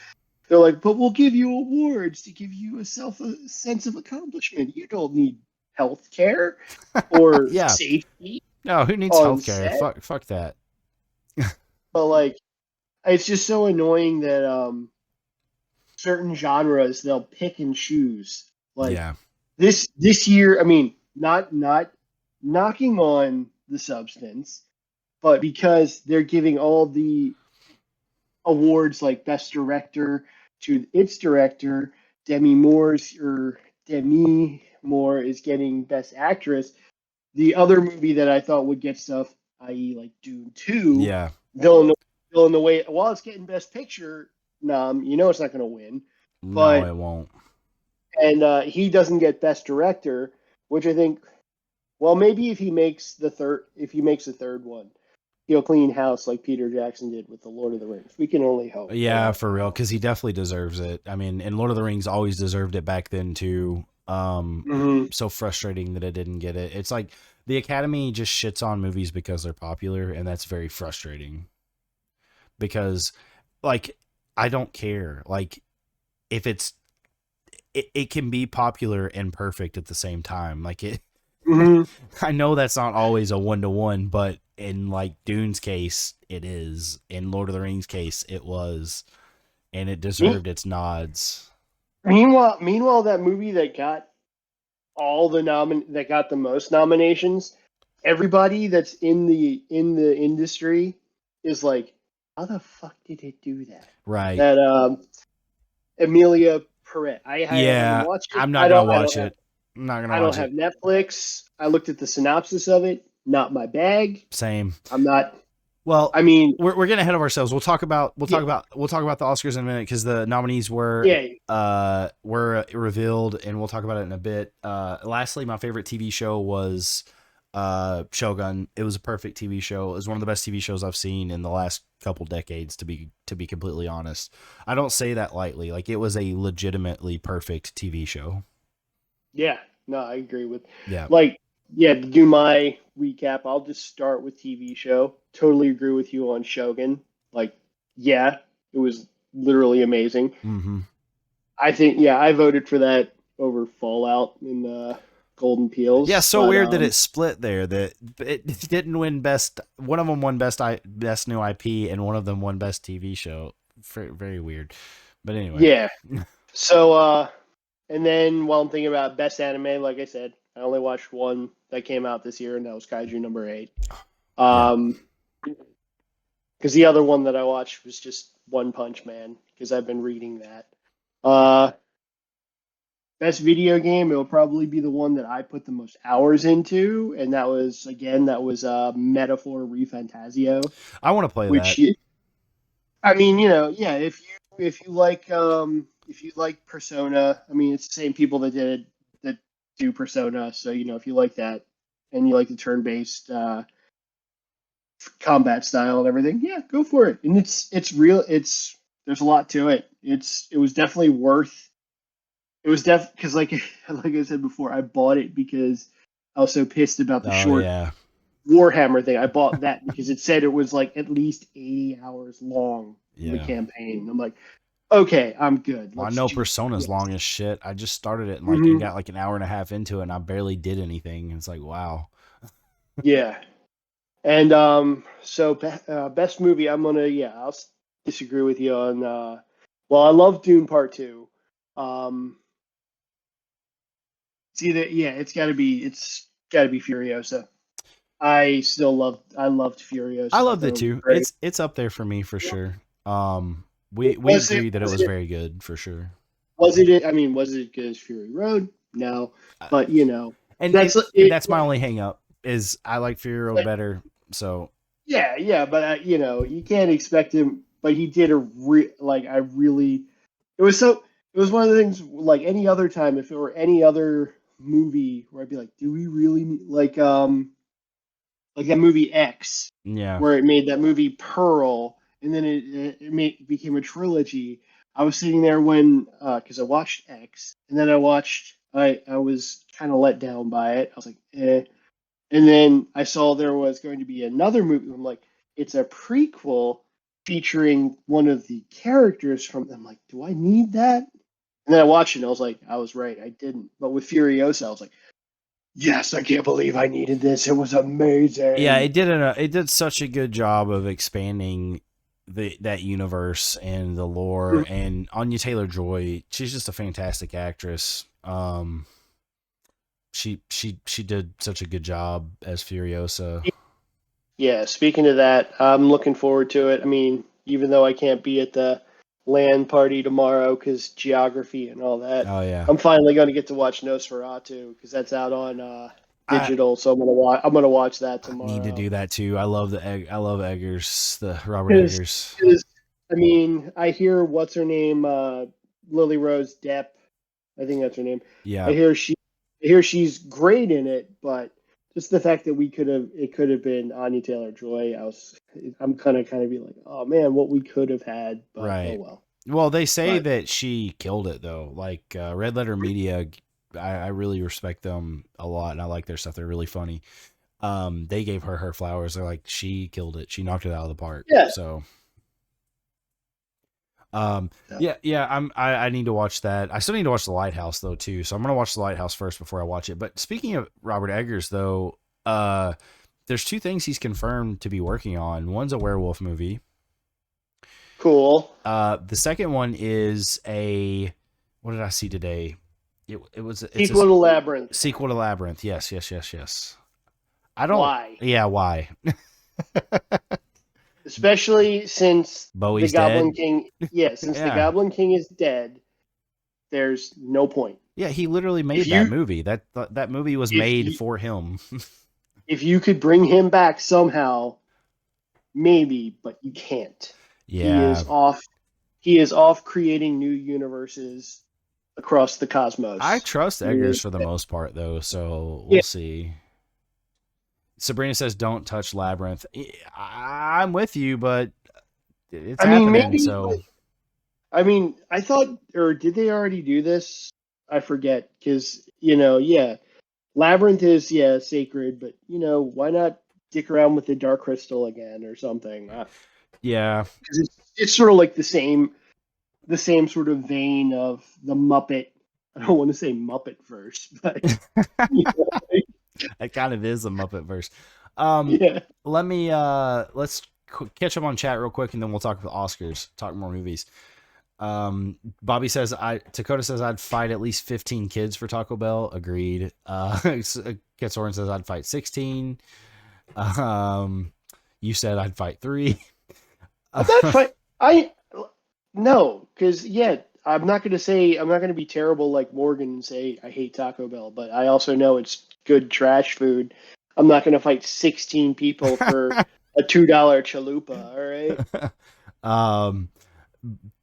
They're like, but we'll give you awards to give you a sense of accomplishment. You don't need health care or safety. No, who needs health care? Fuck that. But it's just so annoying that certain genres they'll pick and choose. This year, I mean, not knocking on the substance, but because they're giving all the awards like Best Director to its director, Demi Moore is getting Best Actress. The other movie that I thought would get stuff, i.e., like Dune 2, Villeneuve, while it's getting Best Picture, it's not going to win. No, it won't. And he doesn't get Best Director, which I think, well, maybe if he makes the third one, he'll clean house like Peter Jackson did with the Lord of the Rings. We can only hope. Yeah, for real, because he definitely deserves it. I mean, and Lord of the Rings always deserved it back then too. So frustrating that it didn't get it. It's like the Academy just shits on movies because they're popular, and that's very frustrating. Because, I don't care. If it can be popular and perfect at the same time. I know that's not always a 1-to-1, but in Dune's case, it is. In Lord of the Rings case, it was, and it deserved its nods. Meanwhile, that movie that got that got the most nominations, everybody that's in the industry is like, how the fuck did it do that? Right. That Emilia Perret. I haven't watched it. I'm not gonna watch it. I'm not gonna watch it. I don't have Netflix. I looked at the synopsis of it. Not my bag. Same. I'm not. Well, I mean, we're getting ahead of ourselves. We'll talk about the Oscars in a minute because the nominees were revealed, and we'll talk about it in a bit. Lastly, my favorite TV show was Shogun. It was a perfect TV show. It was one of the best TV shows I've seen in the last couple decades. To be completely honest, I don't say that lightly. It was a legitimately perfect TV show. Yeah, no, I agree with. Yeah. To do my recap, I'll just start with TV show. Totally agree with you on Shogun. It was literally amazing. Mm-hmm. I think, I voted for that over Fallout in Golden Peels. Yeah, so weird that it split there. That it didn't win best. One of them won best new IP, and one of them won best TV show. Very weird. But anyway. Yeah. So, and then while I'm thinking about best anime, like I said, I only watched one that came out this year, and that was Kaiju number 8. Because the other one that I watched was just One Punch Man, because I've been reading that. Best video game, it'll probably be the one that I put the most hours into, and that was Metaphor ReFantazio. I want to play that. If you like Persona, I mean, it's the same people that do Persona, so if you like that and you like the turn-based combat style and everything, go for it. And it's real. There's a lot to it. It was definitely worth. It was because like I said before, I bought it because I was so pissed about the short. Yeah. Warhammer thing. I bought that because it said it was like at least 80 hours long in the Yeah. campaign. I'm like, okay, I'm good. Well, I Let's know do Persona's this. long as shit. I just started it and Mhm. got like an hour and a half into it, and I barely did anything. It's like, wow. Yeah. And so best movie, I'll disagree with you on. Well, I love Dune Part Two. Um, it's got to be Furiosa. I loved Furiosa. I I thought loved that it was too. great. It's up there for me for sure. We Was it agreed that it was was it very good for sure. was it? I mean, was it as good as Fury Road? No, Uh, but and that's it. that's my only hang up is I like Fury Road But better. So yeah, but you can't expect him. But he did I really. It was so. It was one of the things like any other time. If it were any other movie, where I'd be like, do we really like that movie X, yeah, where it made that movie Pearl, and then it became a trilogy. I was sitting there when because I watched X, and then I was kind of let down by it. I was like, eh. And then I saw there was going to be another movie. I'm like, it's a prequel featuring one of the characters from. I'm like, do I need that? And then I watched it, and I was like, I was right, I didn't. But with Furiosa, I was like, yes, I can't believe I needed this. It was yeah, amazing. it did such a good job of expanding that universe and the lore. And Anya Taylor-Joy, she's just a fantastic actress. She did such a good job as Furiosa. Yeah, speaking of that, I'm looking forward to it. I mean, even though I can't be at the land party tomorrow because geography and all that, Oh yeah, I'm finally going to get to watch Nosferatu because that's out on I digital. So I'm gonna watch that I need to tomorrow. do that too. I love Eggers, the Robert Because, Eggers. I mean, I hear what's her name, Lily Rose Depp. I think that's her name. I Yeah, hear she, I hear she's great in it, but just the fact that it could have been Anya Taylor Joy. I'm kind of be like, oh man, what we could have had, but oh right. well. Well, they say But that she killed it though. Like Red Letter Media, I really respect them a lot, and I like their stuff. They're really funny. They gave her flowers. They're like, she killed it. She knocked it out of the park. yeah, So, yeah. I need to watch that. I still need to watch The Lighthouse though too. So I'm gonna watch The Lighthouse first before I watch it. But speaking of Robert Eggers though, there's two things he's confirmed to be working on. One's a werewolf movie. cool. The second one is what did I see today? It's a Sequel to Labyrinth. sequel to Labyrinth. Yes. I don't. Why? Yeah, why? Especially since the Bowie's Goblin dead. King. Yeah, since the Yeah, Goblin King is dead, there's no point. yeah. He literally If made that you movie. That movie was if made you for him. if you could bring him back somehow, maybe, but you can't. He Yeah, is off. He is off creating new universes across the I cosmos. trust He Eggers is- for the most part though, so Yeah, we'll see. Sabrina says, "Don't touch Labyrinth." I'm with you, but it's I mean, happening. maybe. So I mean, I thought, or did they already do this? I forget because yeah, Labyrinth is sacred, but why not dick around with the Dark Crystal again or something? yeah, 'Cause it's sort of like the same sort of vein of the Muppet. I don't want to say Muppet verse, but you know, it kind of is a Muppet verse. yeah. Let me let's catch up on chat real quick, and then we'll talk about Oscars, talk more movies. Bobby says Dakota says I'd fight at least 15 kids for Taco Bell. Agreed. Kit Soren says I'd fight 16. You said I'd fight 3. That fight, I no, because I'm not gonna be terrible like Morgan and say I hate Taco Bell, but I also know it's good trash food. I'm not gonna fight 16 people for a $2 chalupa. All right. um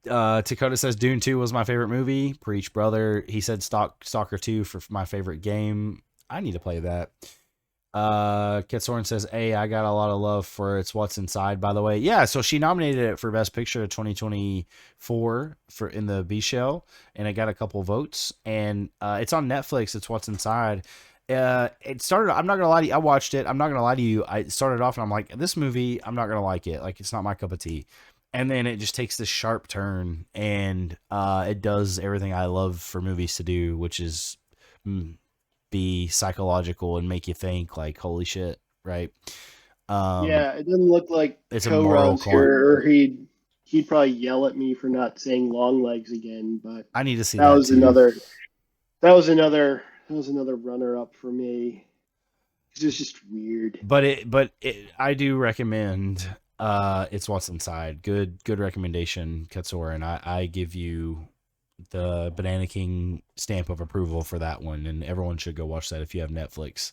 Dakota says Dune 2 was my favorite movie. Preach, brother. He said Stalker 2 for my favorite game. I need to play that. Kitsoren says, "Hey, I got a lot of love for It's What's Inside." By the way, yeah. So she nominated it for Best Picture of 2024 for in the B Shell, and it got a couple votes. And it's on Netflix. It's What's Inside, It started. I'm not gonna lie to you. I watched it. I'm not gonna lie to you. I started off and I'm like, this movie, I'm not gonna like it. Like, it's not my cup of tea. And then it just takes this sharp turn, and it does everything I love for movies to do, which is be psychological and make you think. Like, holy shit, right? Yeah, it doesn't look like It's a Poe moral runs climb. here, or he'd probably yell at me for not saying long legs again. But I need to see that that was too. another that was another that was another runner up for me. It was just weird. I do recommend It's What's Inside. Good recommendation, Katsura, and I give you the Banana King stamp of approval for that one, and everyone should go watch that if you have Netflix.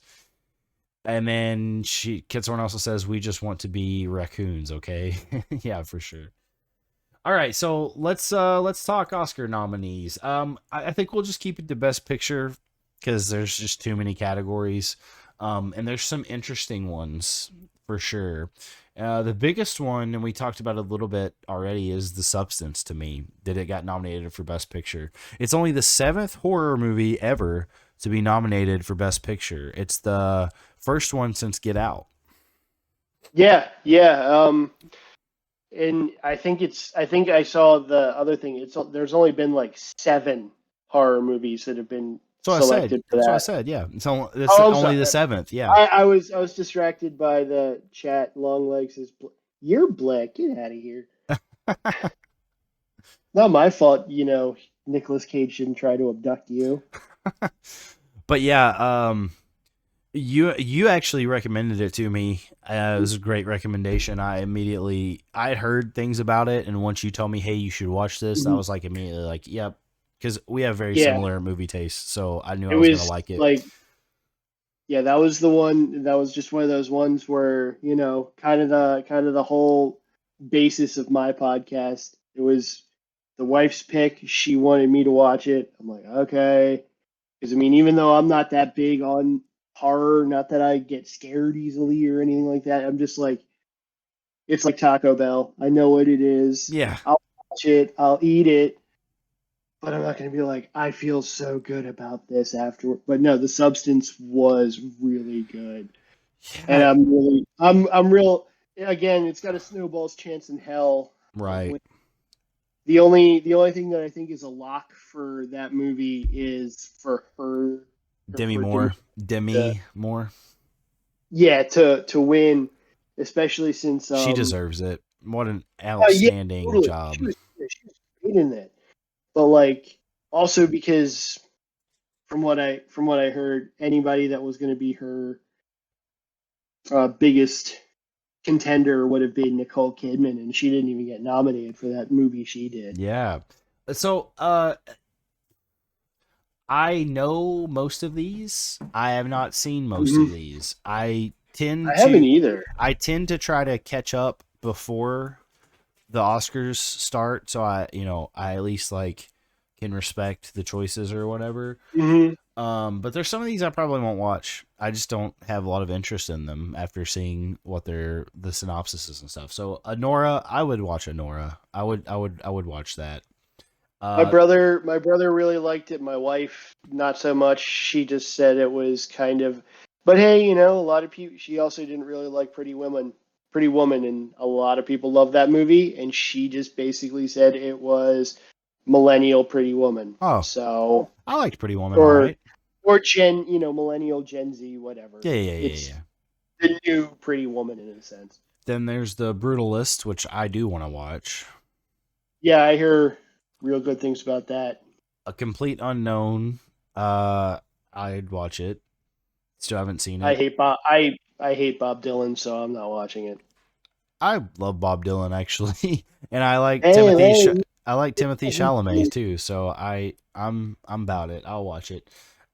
And then Katsura also says, we just want to be raccoons, okay? Yeah, for sure. All right, so let's talk Oscar nominees. I think we'll just keep it to Best Picture because there's just too many categories, and there's some interesting ones for sure. The biggest one, and we talked about it a little bit already, is The Substance. To me, that it got nominated for Best Picture. It's only the 7th horror movie ever to be nominated for Best Picture. It's the first one since Get Out. Yeah, yeah. And I think I saw the other thing. There's only been like 7 horror movies that have been So I said. selected for that. So I said, yeah. So it's Oh, I'm only sorry. the 7th. Yeah. I was distracted by the chat. Long legs says, "You're black. Get out of here." Not my fault. Nicolas Cage didn't try to abduct you. But yeah, you actually recommended it to me. It was a great recommendation. I had heard things about it, and once you told me, hey, you should watch this, I was like immediately like, yep, because we have very similar movie tastes, so I knew I was gonna like it. Like, yeah, that was the one. That was just one of those ones where kind of the whole basis of my podcast. It was the wife's pick. She wanted me to watch it. I'm like, okay, because I mean, even though I'm not that big on horror, not that I get scared easily or anything like that, I'm just like, it's like Taco Bell. I know what it is. Yeah. I'll watch it. I'll eat it. But I'm not going to be like, I feel so good about this after. But no, The Substance was really good. And Yeah. I'm real. Again, it's got a snowball's chance in hell. Right. The only thing that I think is a lock for that movie is for her. Demi Moore. Yeah, to win, especially since she deserves it. What an outstanding job. She was great in it. But like, also because from what I heard, anybody that was going to be her biggest contender would have been Nicole Kidman, and she didn't even get nominated for that movie she did. Yeah. So I know most of these. I have not seen most of these. I haven't either. I tend to try to catch up before the Oscars start, so I at least like can respect the choices or whatever. But there's some of these I probably won't watch. I just don't have a lot of interest in them after seeing what the synopsis is and stuff. So Anora, I would watch Anora. I would watch that. My brother really liked it. My wife, not so much. She just said it was kind of. But hey, a lot of people. She also didn't really like Pretty Woman, and a lot of people love that movie. And she just basically said it was millennial Pretty Woman. Oh, so I liked Pretty Woman, all right. Or millennial Gen Z, whatever. Yeah. The new Pretty Woman in a sense. Then there's The Brutalist, which I do want to watch. Yeah, I hear real good things about that. A Complete Unknown. I'd watch it. Still haven't seen it. I hate Bob. I hate Bob Dylan, so I'm not watching it. I love Bob Dylan actually, and I like Timothy. I like Timothy Chalamet too, so I'm about it. I'll watch it.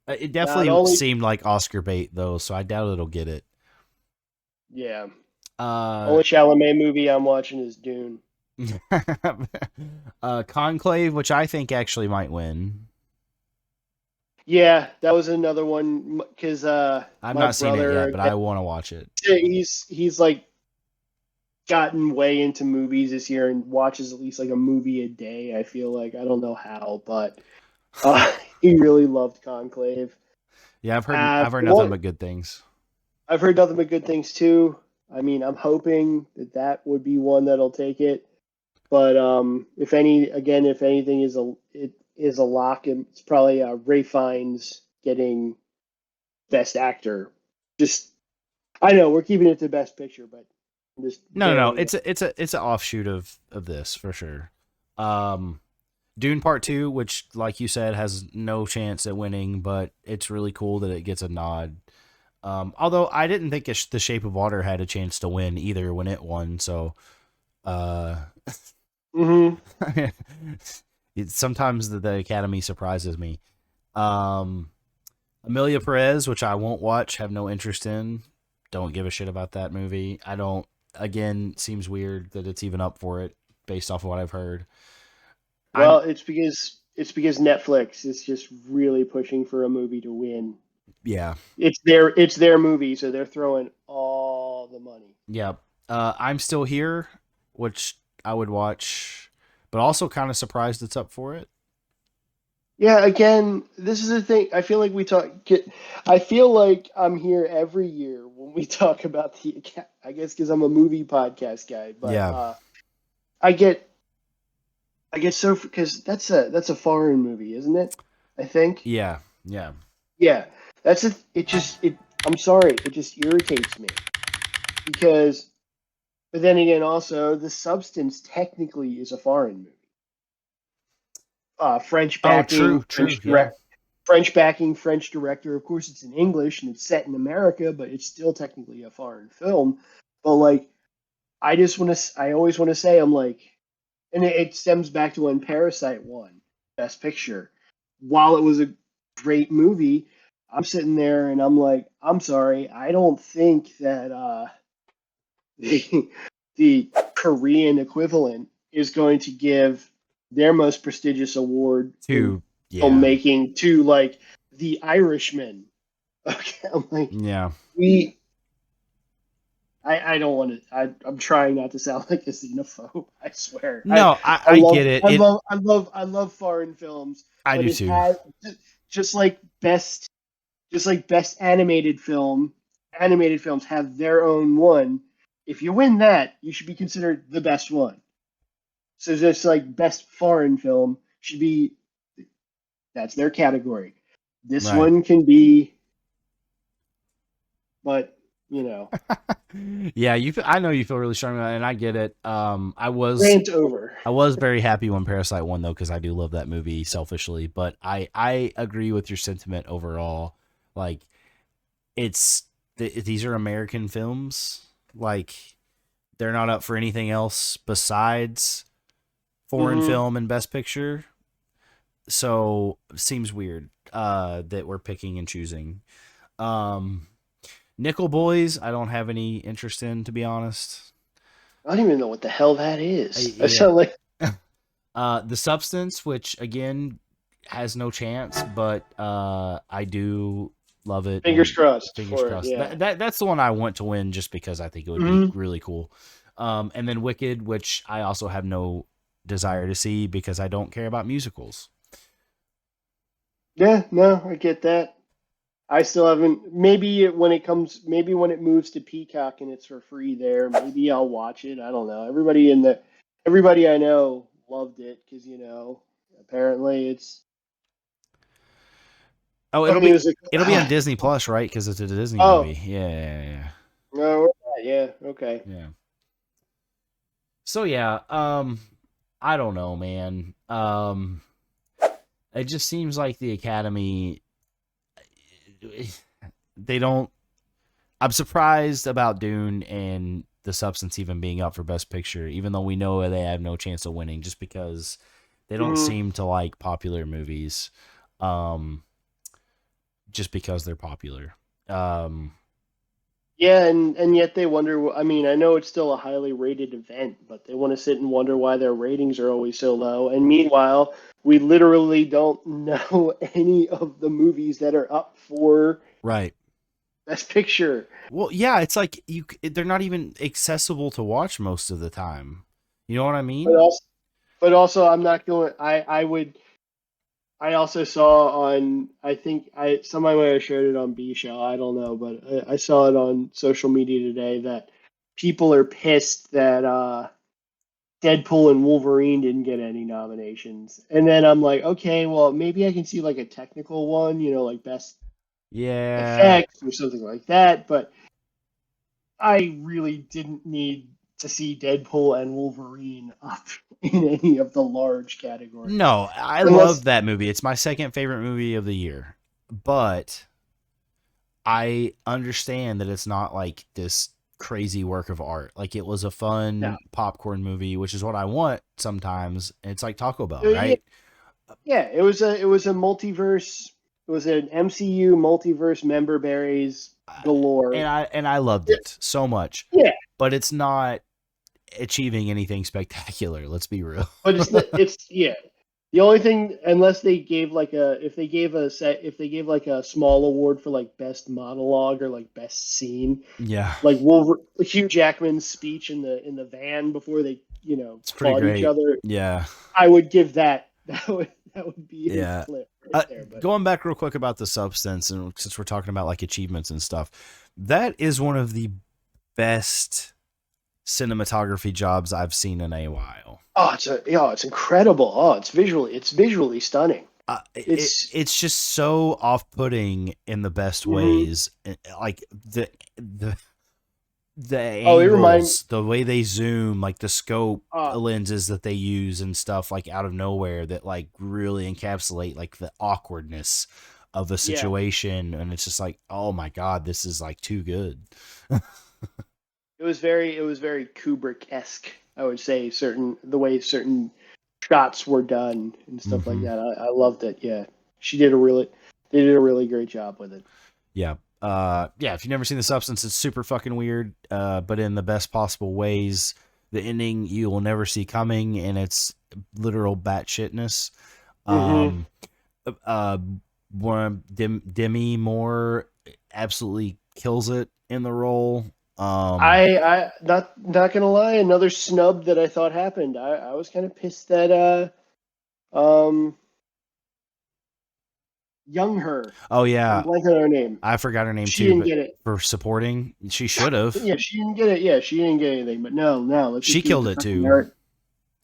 It definitely seemed like Oscar bait though, so I doubt it'll get it. Yeah. Only Chalamet movie I'm watching is Dune. Conclave, which I think actually might win. Yeah, that was another one because I've not seen it yet, but I want to watch it. He's like gotten way into movies this year and watches at least like a movie a day. I feel like I don't know how, but he really loved Conclave. Yeah, I've heard nothing Well, but good things. I've heard nothing but good things too. I mean, I'm hoping that that would be one that'll take it. But if anything is a lock, and it's probably Ray Fiennes getting Best Actor. Just I know we're keeping it to Best Picture, but I'm just No. varying it. It's an offshoot of this for sure. Um, Dune Part Two, which, like you said, has no chance at winning, but it's really cool that it gets a nod. Although I didn't think The Shape of Water had a chance to win either when it won. So, uh, Mm-hmm. sometimes the Academy surprises me. Um, Amelia Perez, which I won't watch, have no interest in. Don't give a shit about that movie. I don't. Again, seems weird that it's even up for it based off of what I've heard. I'm Well, it's because Netflix is just really pushing for a movie to win. yeah. It's their movie, so they're throwing all the money. Yeah. I'm Still Here, which I would watch, but also kind of surprised it's up for it. Yeah, again, this is the thing. I feel like I'm here every year when we talk about I guess because I'm a movie podcast guy, but Yeah. I get I get so because that's a foreign movie, isn't it? I think. Yeah. Yeah. Yeah, that's a. It just it. I'm sorry, it just irritates me because. But then again, also the substance technically is a foreign movie. French Oh, backing, true. Yeah. French backing, French director. Of course, it's in English and it's set in America, but it's still technically a foreign film. But like, I always want to say, I'm like, and it stems back to when Parasite won Best Picture. While it was a great movie, I'm sitting there and I'm like, I'm sorry, I don't think that the the Korean equivalent is going to give their most prestigious award in Two. Yeah. filmmaking to like The Irishman. Okay, I'm like Yeah. we. I don't want to. I'm trying not to sound like a xenophobe. I swear. No, I I love get it. I It love I love I love foreign films, I but do it too. has just like best animated films have their own one. If you win that, you should be considered the best one. So just like best foreign film should be that's their category. This Right. one can be, but you know, Yeah, I know you feel really strong about it, and I get it. rant over. I was very happy when Parasite won though, because I do love that movie selfishly. But I agree with your sentiment overall. Like, these are American films. Like, they're not up for anything else besides foreign Mm-hmm. film and Best Picture. So seems weird that we're picking and choosing. Um, Nickel Boys, I don't have any interest in, to be honest. I don't even know what the hell that is. I Yeah. sound like The Substance, which again has no chance, but I do love it. fingers And crossed fingers for it. crossed. Yeah. That's the one I want to win, just because I think it would be Mm-hmm. really cool. And then Wicked, which I also have no desire to see because I don't care about musicals. Yeah. No, I get that. I still haven't. Maybe when it moves to Peacock and it's for free there, maybe I'll watch it. I don't know. Everybody I know loved it because apparently it's Oh, a music. it'll be on Disney Plus, right? Because it's a Disney Oh, movie. Yeah. no, yeah, okay. Yeah. So yeah, I don't know, man. It just seems like the Academy, they don't. I'm surprised about Dune and The Substance even being up for Best Picture, even though we know they have no chance of winning, just because they don't Hmm. seem to like popular movies, um, just because they're popular. Um, Yeah, and yet they wonder. I mean, I know it's still a highly rated event, but they want to sit and wonder why their ratings are always so low. And meanwhile, we literally don't know any of the movies that are up for right. Best Picture. Well, yeah, it's like they're not even accessible to watch most of the time. You know what I But mean? also, but also, I'm not going. I also saw on, I think somebody might have shared it on B Show. I don't know, but I saw it on social media today that people are pissed that Deadpool and Wolverine didn't get any nominations. And then I'm like, okay, well, maybe I can see like a technical one, like best Yeah. effects or something like that. But I really didn't need to see Deadpool and Wolverine up in any of the large categories. No, I Unless, love that movie. It's my second favorite movie of the year. But I understand that it's not like this crazy work of art. Like it was a no. fun popcorn movie, which is what I want sometimes. It's like Taco Bell, Yeah, right? yeah, it was a multiverse. It was an MCU multiverse member berries galore. And I loved it so much. Yeah, But it's not achieving anything spectacular, let's be real. but it's yeah. The only thing, unless they gave like if they gave like a small award for like best monologue or like best scene, Yeah. like Hugh Jackman's speech in the van before they It's pretty fought each great. other, Yeah. I would give that. That would be a Yeah. clip right there. But Going back real quick about the substance, and since we're talking about like achievements and stuff, that is one of the best cinematography jobs I've seen in a while. it's incredible. Oh, it's visually stunning. It's It's just so off-putting in the best mhm. ways. Like the Oh, it remind angles, the way they zoom, like the scope uh lenses that they use and stuff, like out of nowhere, that like really encapsulate like the awkwardness of the yeah. situation, and it's just like, oh my god, this is like too good. It was very Kubrick-esque, I would say, the way certain shots were done and stuff like Hmm. that. I loved it. Yeah. She did a really they did a really great job with it. Yeah. Yeah, if you've never seen The Substance, it's super fucking weird, but in the best possible ways. The ending you will never see coming, and it's literal batshitness. Hmm. Um, uh, Demi Moore absolutely kills it in the role. I not gonna lie, another snub that I thought happened. I was kind of pissed that um young her. Oh I'm yeah, blanking on her name. I forgot her name She too, didn't but get it. for supporting, she should have. Yeah, she didn't get it. Yeah, she didn't get anything. But no, let's She just give it killed to it fucking too. Eric.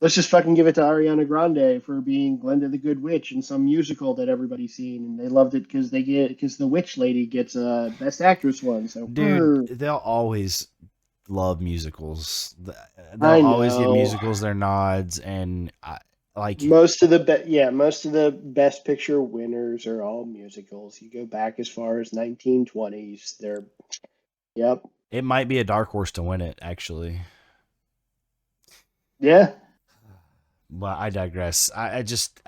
Let's just fucking give it to Ariana Grande for being Glinda the Good Witch in some musical that everybody's seen, and they loved it because the witch lady gets a Best Actress one. So Dude, they'll always love musicals. They'll I always give know musicals their nods, and like most of the Best Picture winners are all musicals. You go back as far as 1920s. They're yep, it might be a dark horse to win it, actually. yeah. But I digress. I just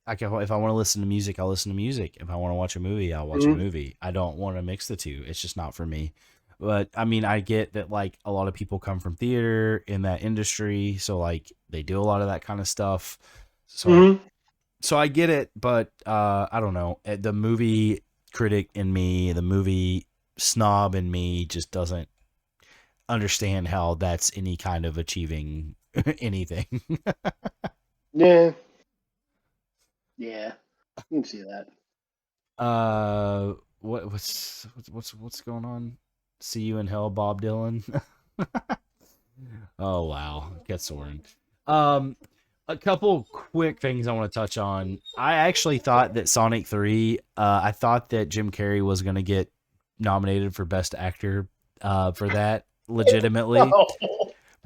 if I want to listen to music, I'll listen to music. If I want to watch a movie, I'll watch a Hmm. movie. I don't want to mix the two. It's just not for me. But I mean, I get that like a lot of people come from theater in that industry, so like they do a lot of that kind of stuff. So Hmm. so I get it, but I don't know. The movie critic in me, the movie snob in me, just doesn't understand how that's any kind of achieving anything. Yeah, yeah. You can see that. uh, what's going on? See you in hell, Bob Dylan. Oh wow, get Soren. Um, a couple quick things I want to touch on. I actually thought that Sonic 3. I thought that Jim Carrey was gonna get nominated for Best Actor. For that, legitimately, No.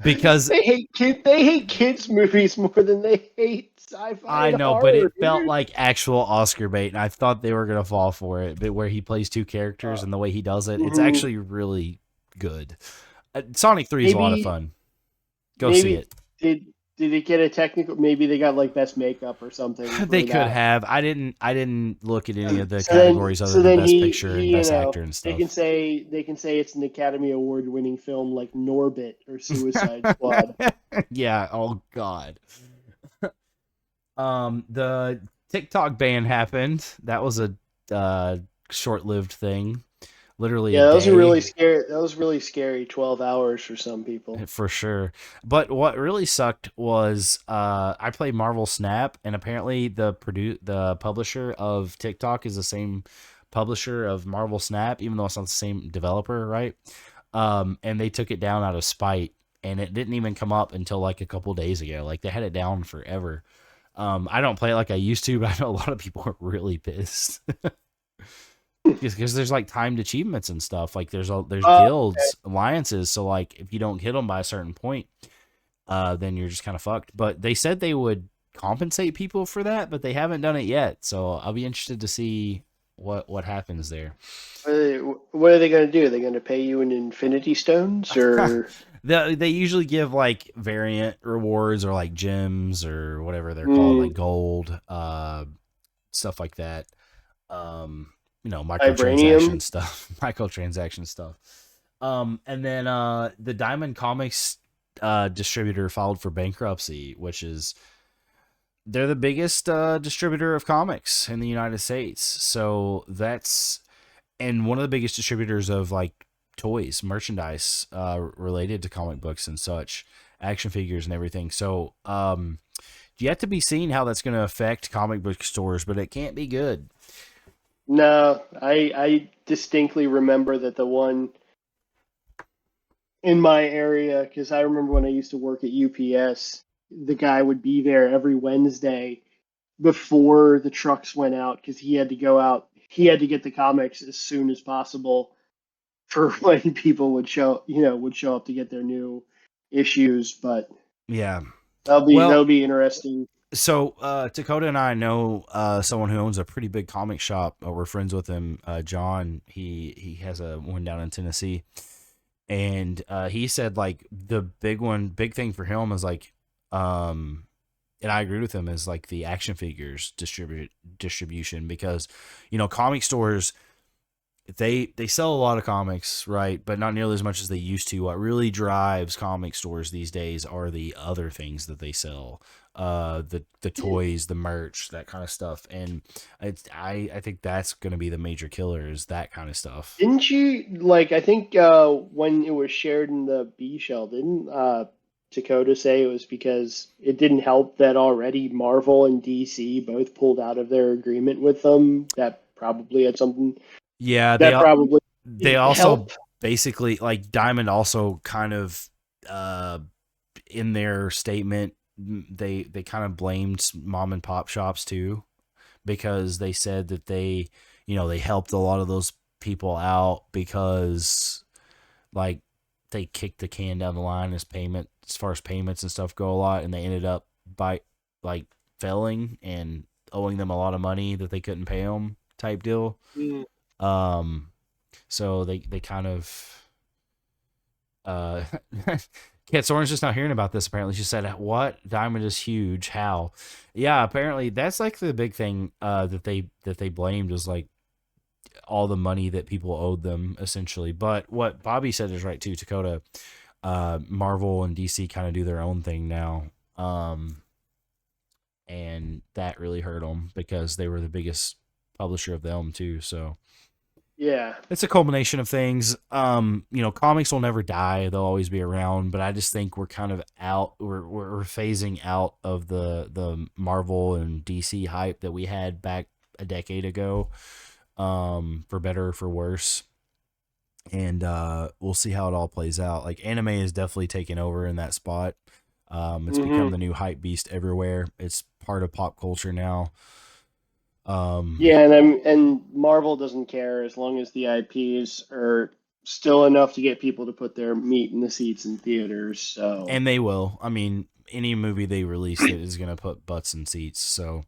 because They hate kids movies more than they hate sci-fi I and know, but horror, it felt dude. like actual Oscar bait, and I thought they were gonna fall for it. But where he plays two characters Uh, and the way he does it, it's mhm. actually really good. Sonic 3 is a lot of Maybe fun. Go see maybe it. did did it get a technical? Maybe they got like best makeup or something They for could that. have. I didn't look at any of the So then, categories other so than then Best he Picture and he Best Actor and they can stuff. say it's an Academy Award winning film like Norbit or Suicide Squad. Yeah. Oh God. The TikTok ban happened. That was a short-lived thing. literally a Yeah, that was a really day. scary. That was really scary. 12 hours for some people. For sure. But what really sucked was I played Marvel Snap, and apparently the publisher of TikTok is the same publisher of Marvel Snap, even though it's not the same developer, right? And they took it down out of spite, and it didn't even come up until like a couple days ago. Like they had it down forever. I don't play it like I used to, but I know a lot of people are really pissed because there's like timed achievements and stuff. Like there's Uh, guilds, alliances. So like if you don't hit them by a certain point, then you're just kind of fucked. But they said they would compensate people for that, but they haven't done it yet. So I'll be interested to see what happens there. what are they going to do? Are they going to pay you in Infinity Stones or? They usually give like variant rewards or like gems or whatever they're called, Mm, like gold, stuff like that. vibranium? Microtransaction stuff, microtransaction stuff. And then the Diamond Comics distributor filed for bankruptcy, which is they're the biggest distributor of comics in the United States. So that's and one of the biggest distributors of like toys, merchandise related to comic books and such, action figures and everything. So yet to be seen how that's going to affect comic book stores, but it can't be good. No, I distinctly remember that the one in my area, because I remember when I used to work at UPS, the guy would be there every Wednesday before the trucks went out because he had to go out. He had to get the comics as soon as possible for when people would show up to get their new issues. But Yeah. that'll Well, be interesting. so Dakota and I know someone who owns a pretty big comic shop. We're friends with him, John. He has a one down in Tennessee, and he said like the big thing for him is like, and I agree with him, is like the action figures distribution because comic stores they sell a lot of comics, right? But not nearly as much as they used to. What really drives comic stores these days are the other things that they sell, the toys, the merch, that kind of stuff. And I think that's going to be the major killer is that kind of stuff. Didn't you like? I think when it was shared in the B shell, didn't Dakota say it was because it didn't help that already Marvel and DC both pulled out of their agreement with them? That probably had something. Yeah, That probably they didn't also help. basically like Diamond also kind of uh in their statement they kind of blamed mom and pop shops too because they said that they helped a lot of those people out because like they kicked the can down the line as far as payments and stuff go a lot, and they ended up by like failing and owing them a lot of money that they couldn't pay them type deal. Mm. um so they kind of uh Kat Soren's just now hearing about this. Apparently, she said, "What Diamond is huge? How?" Yeah, apparently that's like the big thing that they blamed was like all the money that people owed them essentially. But what Bobby said is right too. Dakota, Marvel and DC kind of do their own thing now, and that really hurt them because they were the biggest publisher of them too. So Yeah. it's a culmination of things. Comics will never die; they'll always be around. But I just think we're kind of out. We're phasing out of the Marvel and DC hype that we had back a decade ago, for better or for worse. And we'll see how it all plays out. Like anime is definitely taking over in that spot. It's become Hmm. the new hype beast everywhere. It's part of pop culture now. Um, Yeah, and Marvel doesn't care as long as the IPs are still enough to get people to put their meat in the seats in theaters. So, and they will. I mean, any movie they release that is gonna put butts in seats. So,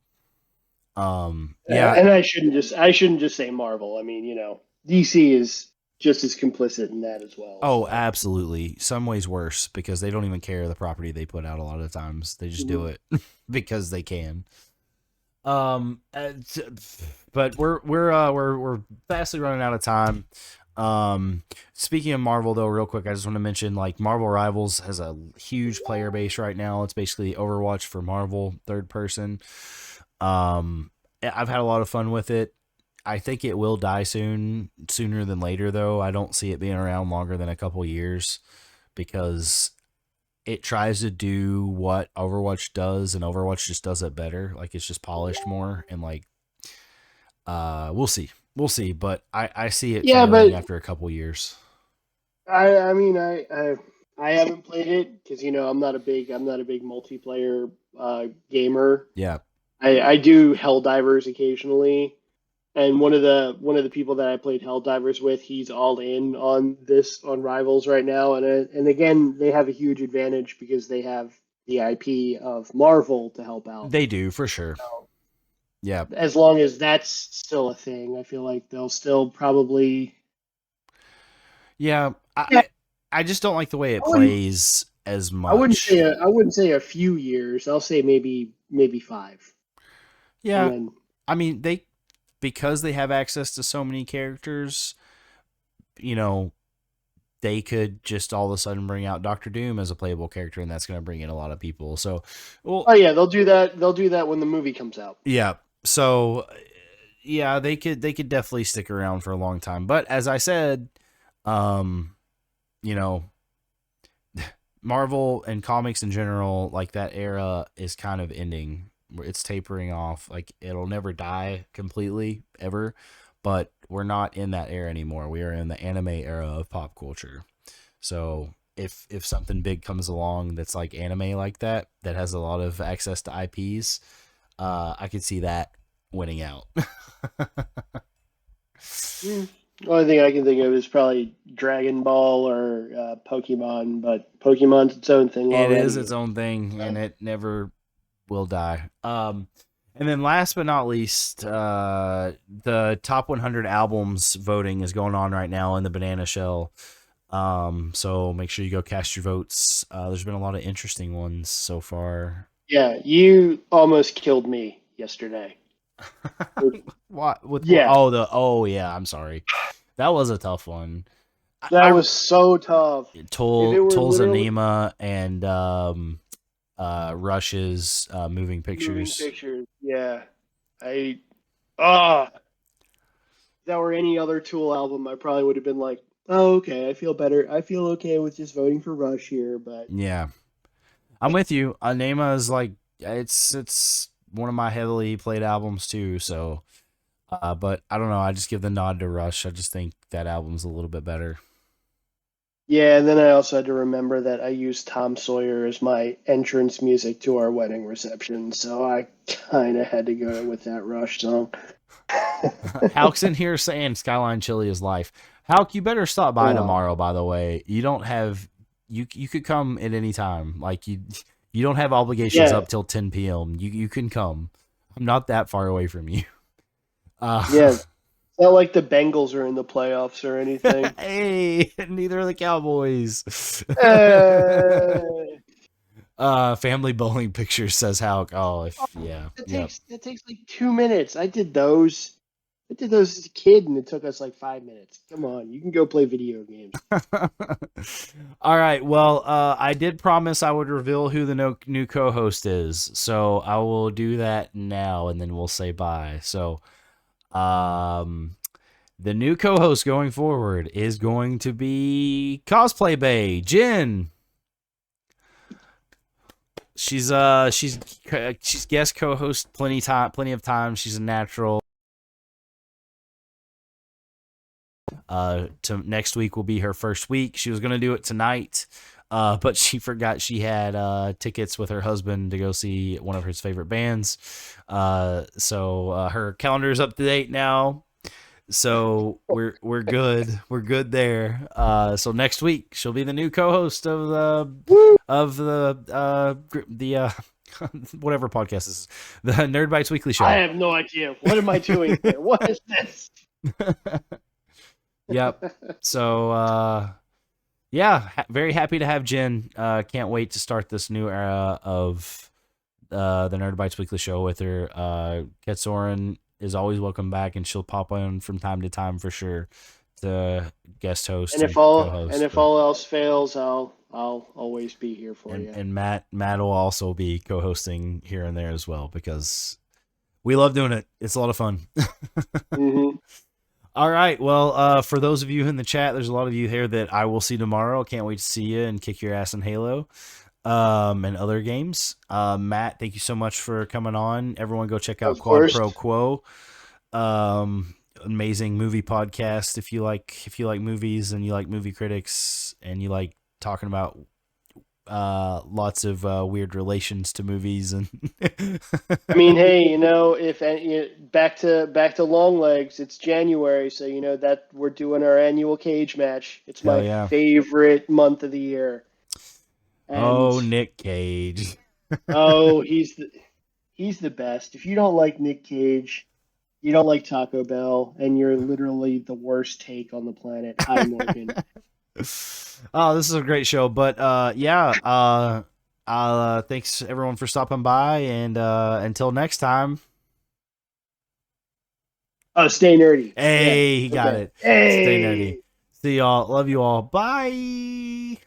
yeah. and I shouldn't just say Marvel. I mean, DC is just as complicit in that as well. Oh, So, absolutely. Some ways worse because they don't even care the property they put out. A lot of times, they just do mhm. it because they can. Um, uh, t- but we're fastly running out of time. Speaking of Marvel, though, real quick, I just want to mention like Marvel Rivals has a huge player base right now. It's basically Overwatch for Marvel, third person. Um, I've had a lot of fun with it. I think it will die sooner than later. Though I don't see it being around longer than a couple years because it tries to do what Overwatch does, and Overwatch just does it better. Like it's just polished more, and like we'll see. But I see it Yeah, failing but after a couple years. I mean, I haven't played it because I'm not a big multiplayer gamer. Yeah, I do Helldivers occasionally, and one of the people that I played Helldivers with, he's all in on Rivals right now, and again they have a huge advantage because they have the IP of Marvel to help out. they do for sure. So Yeah, as long as that's still a thing, I feel like they'll still probably. yeah. Yeah, I just don't like the way it I wouldn't plays as I much. wouldn't say a few years. I'll say maybe 5, and Yeah, then I mean they because they have access to so many characters. You know, they could just all of a sudden bring out Doctor Doom as a playable character, and that's going to bring in a lot of people. So, oh well, yeah, they'll do that. They'll do that when the movie comes out. yeah. So, yeah, they could definitely stick around for a long time. But as I said, um, you know, Marvel and comics in general, like that era is kind of ending. It's tapering off. Like it'll never die completely ever, but we're not in that era anymore. We are in the anime era of pop culture. So if something big comes along that's like anime like that has a lot of access to IPs, I could see that winning out. Hmm. The only thing I can think of is probably Dragon Ball or Pokemon, but Pokemon's its own thing It is its already. own thing, and it never will die. And then last but not least, the top 100 albums voting is going on right now in the Banana Shell. So make sure you go cast your votes. There's been a lot of interesting ones so far. Yeah, you almost killed me yesterday. What with what? Yeah, Oh yeah, I'm sorry. That was a tough one. that I was so tough. If it were literally Zanima and Rush's moving moving pictures. pictures, yeah, I ah, if that were any other Tool album, I probably would have been like, oh, okay, I feel better. I feel okay with just voting for Rush here, but Yeah, I'm with you. Anema is like it's one of my heavily played albums too. So, but I don't know. I just give the nod to Rush. I just think that album's a little bit better. yeah, and then I also had to remember that I used Tom Sawyer as my entrance music to our wedding reception, so I kind of had to go with that Rush song. Halk's in here saying Skyline Chili is life. Halk, you better stop by Oh, tomorrow. By the way, you don't have you could come at any time. Like you don't have obligations yeah, up till 10 p.m. You can come. I'm not that far away from you. yeah. It's not like the Bengals are in the playoffs or anything. Hey, neither are the Cowboys. Uh, Family bowling pictures says Halk. Oh, if yeah, yep. that takes like 2 minutes. I did those. I did those as a kid, and it took us like 5 minutes. Come on, you can go play video games. All right. Well, I did promise I would reveal who the new co-host is, so I will do that now, and then we'll say bye. So, um, the new co-host going forward is going to be Cosplay Bay Jin. She's guest co-host plenty of times. She's a natural. To next week will be her first week. She was gonna do it tonight, but she forgot she had tickets with her husband to go see one of his favorite bands. So her calendar is up to date now. So we're good. We're good there. So next week she'll be the new co-host of the whatever podcast this is, the Nerd Bites Weekly I Show. have no idea. What am I doing here? What is this? Yep. So yeah, very happy to have Jen. Can't wait to start this new era of the Nerd Bites Weekly Show with her. Ket Soren is always welcome back, and she'll pop on from time to time for sure to guest host And and if all co-host. and if all else fails, I'll always be here for you. And Matt will also be co-hosting here and there as well because We love doing it. It's a lot of fun. Mm-hmm. All right. Well, for those of you in the chat, there's a lot of you here that I will see tomorrow. Can't wait to see you and kick your ass in Halo, and other games. Matt, thank you so much for coming on. Everyone, go check out Of Quad course. Pro Quo. Amazing movie podcast. If you like movies and you like movie critics and you like talking about lots of weird relations to movies and I mean, hey, if back to long legs, it's January, so that we're doing our annual cage match. It's hell my yeah. favorite month of the year, and Oh, Nick Cage. oh, he's the best. If you don't like Nick Cage, you don't like Taco Bell, and you're literally the worst take on the planet. Hi, Morgan. Oh, this is a great show. But yeah, thanks everyone for stopping by, and until next time. Oh, stay nerdy. Yeah. Hey, he got Okay. it. Stay nerdy. Hey. See y'all. Love you all. Bye.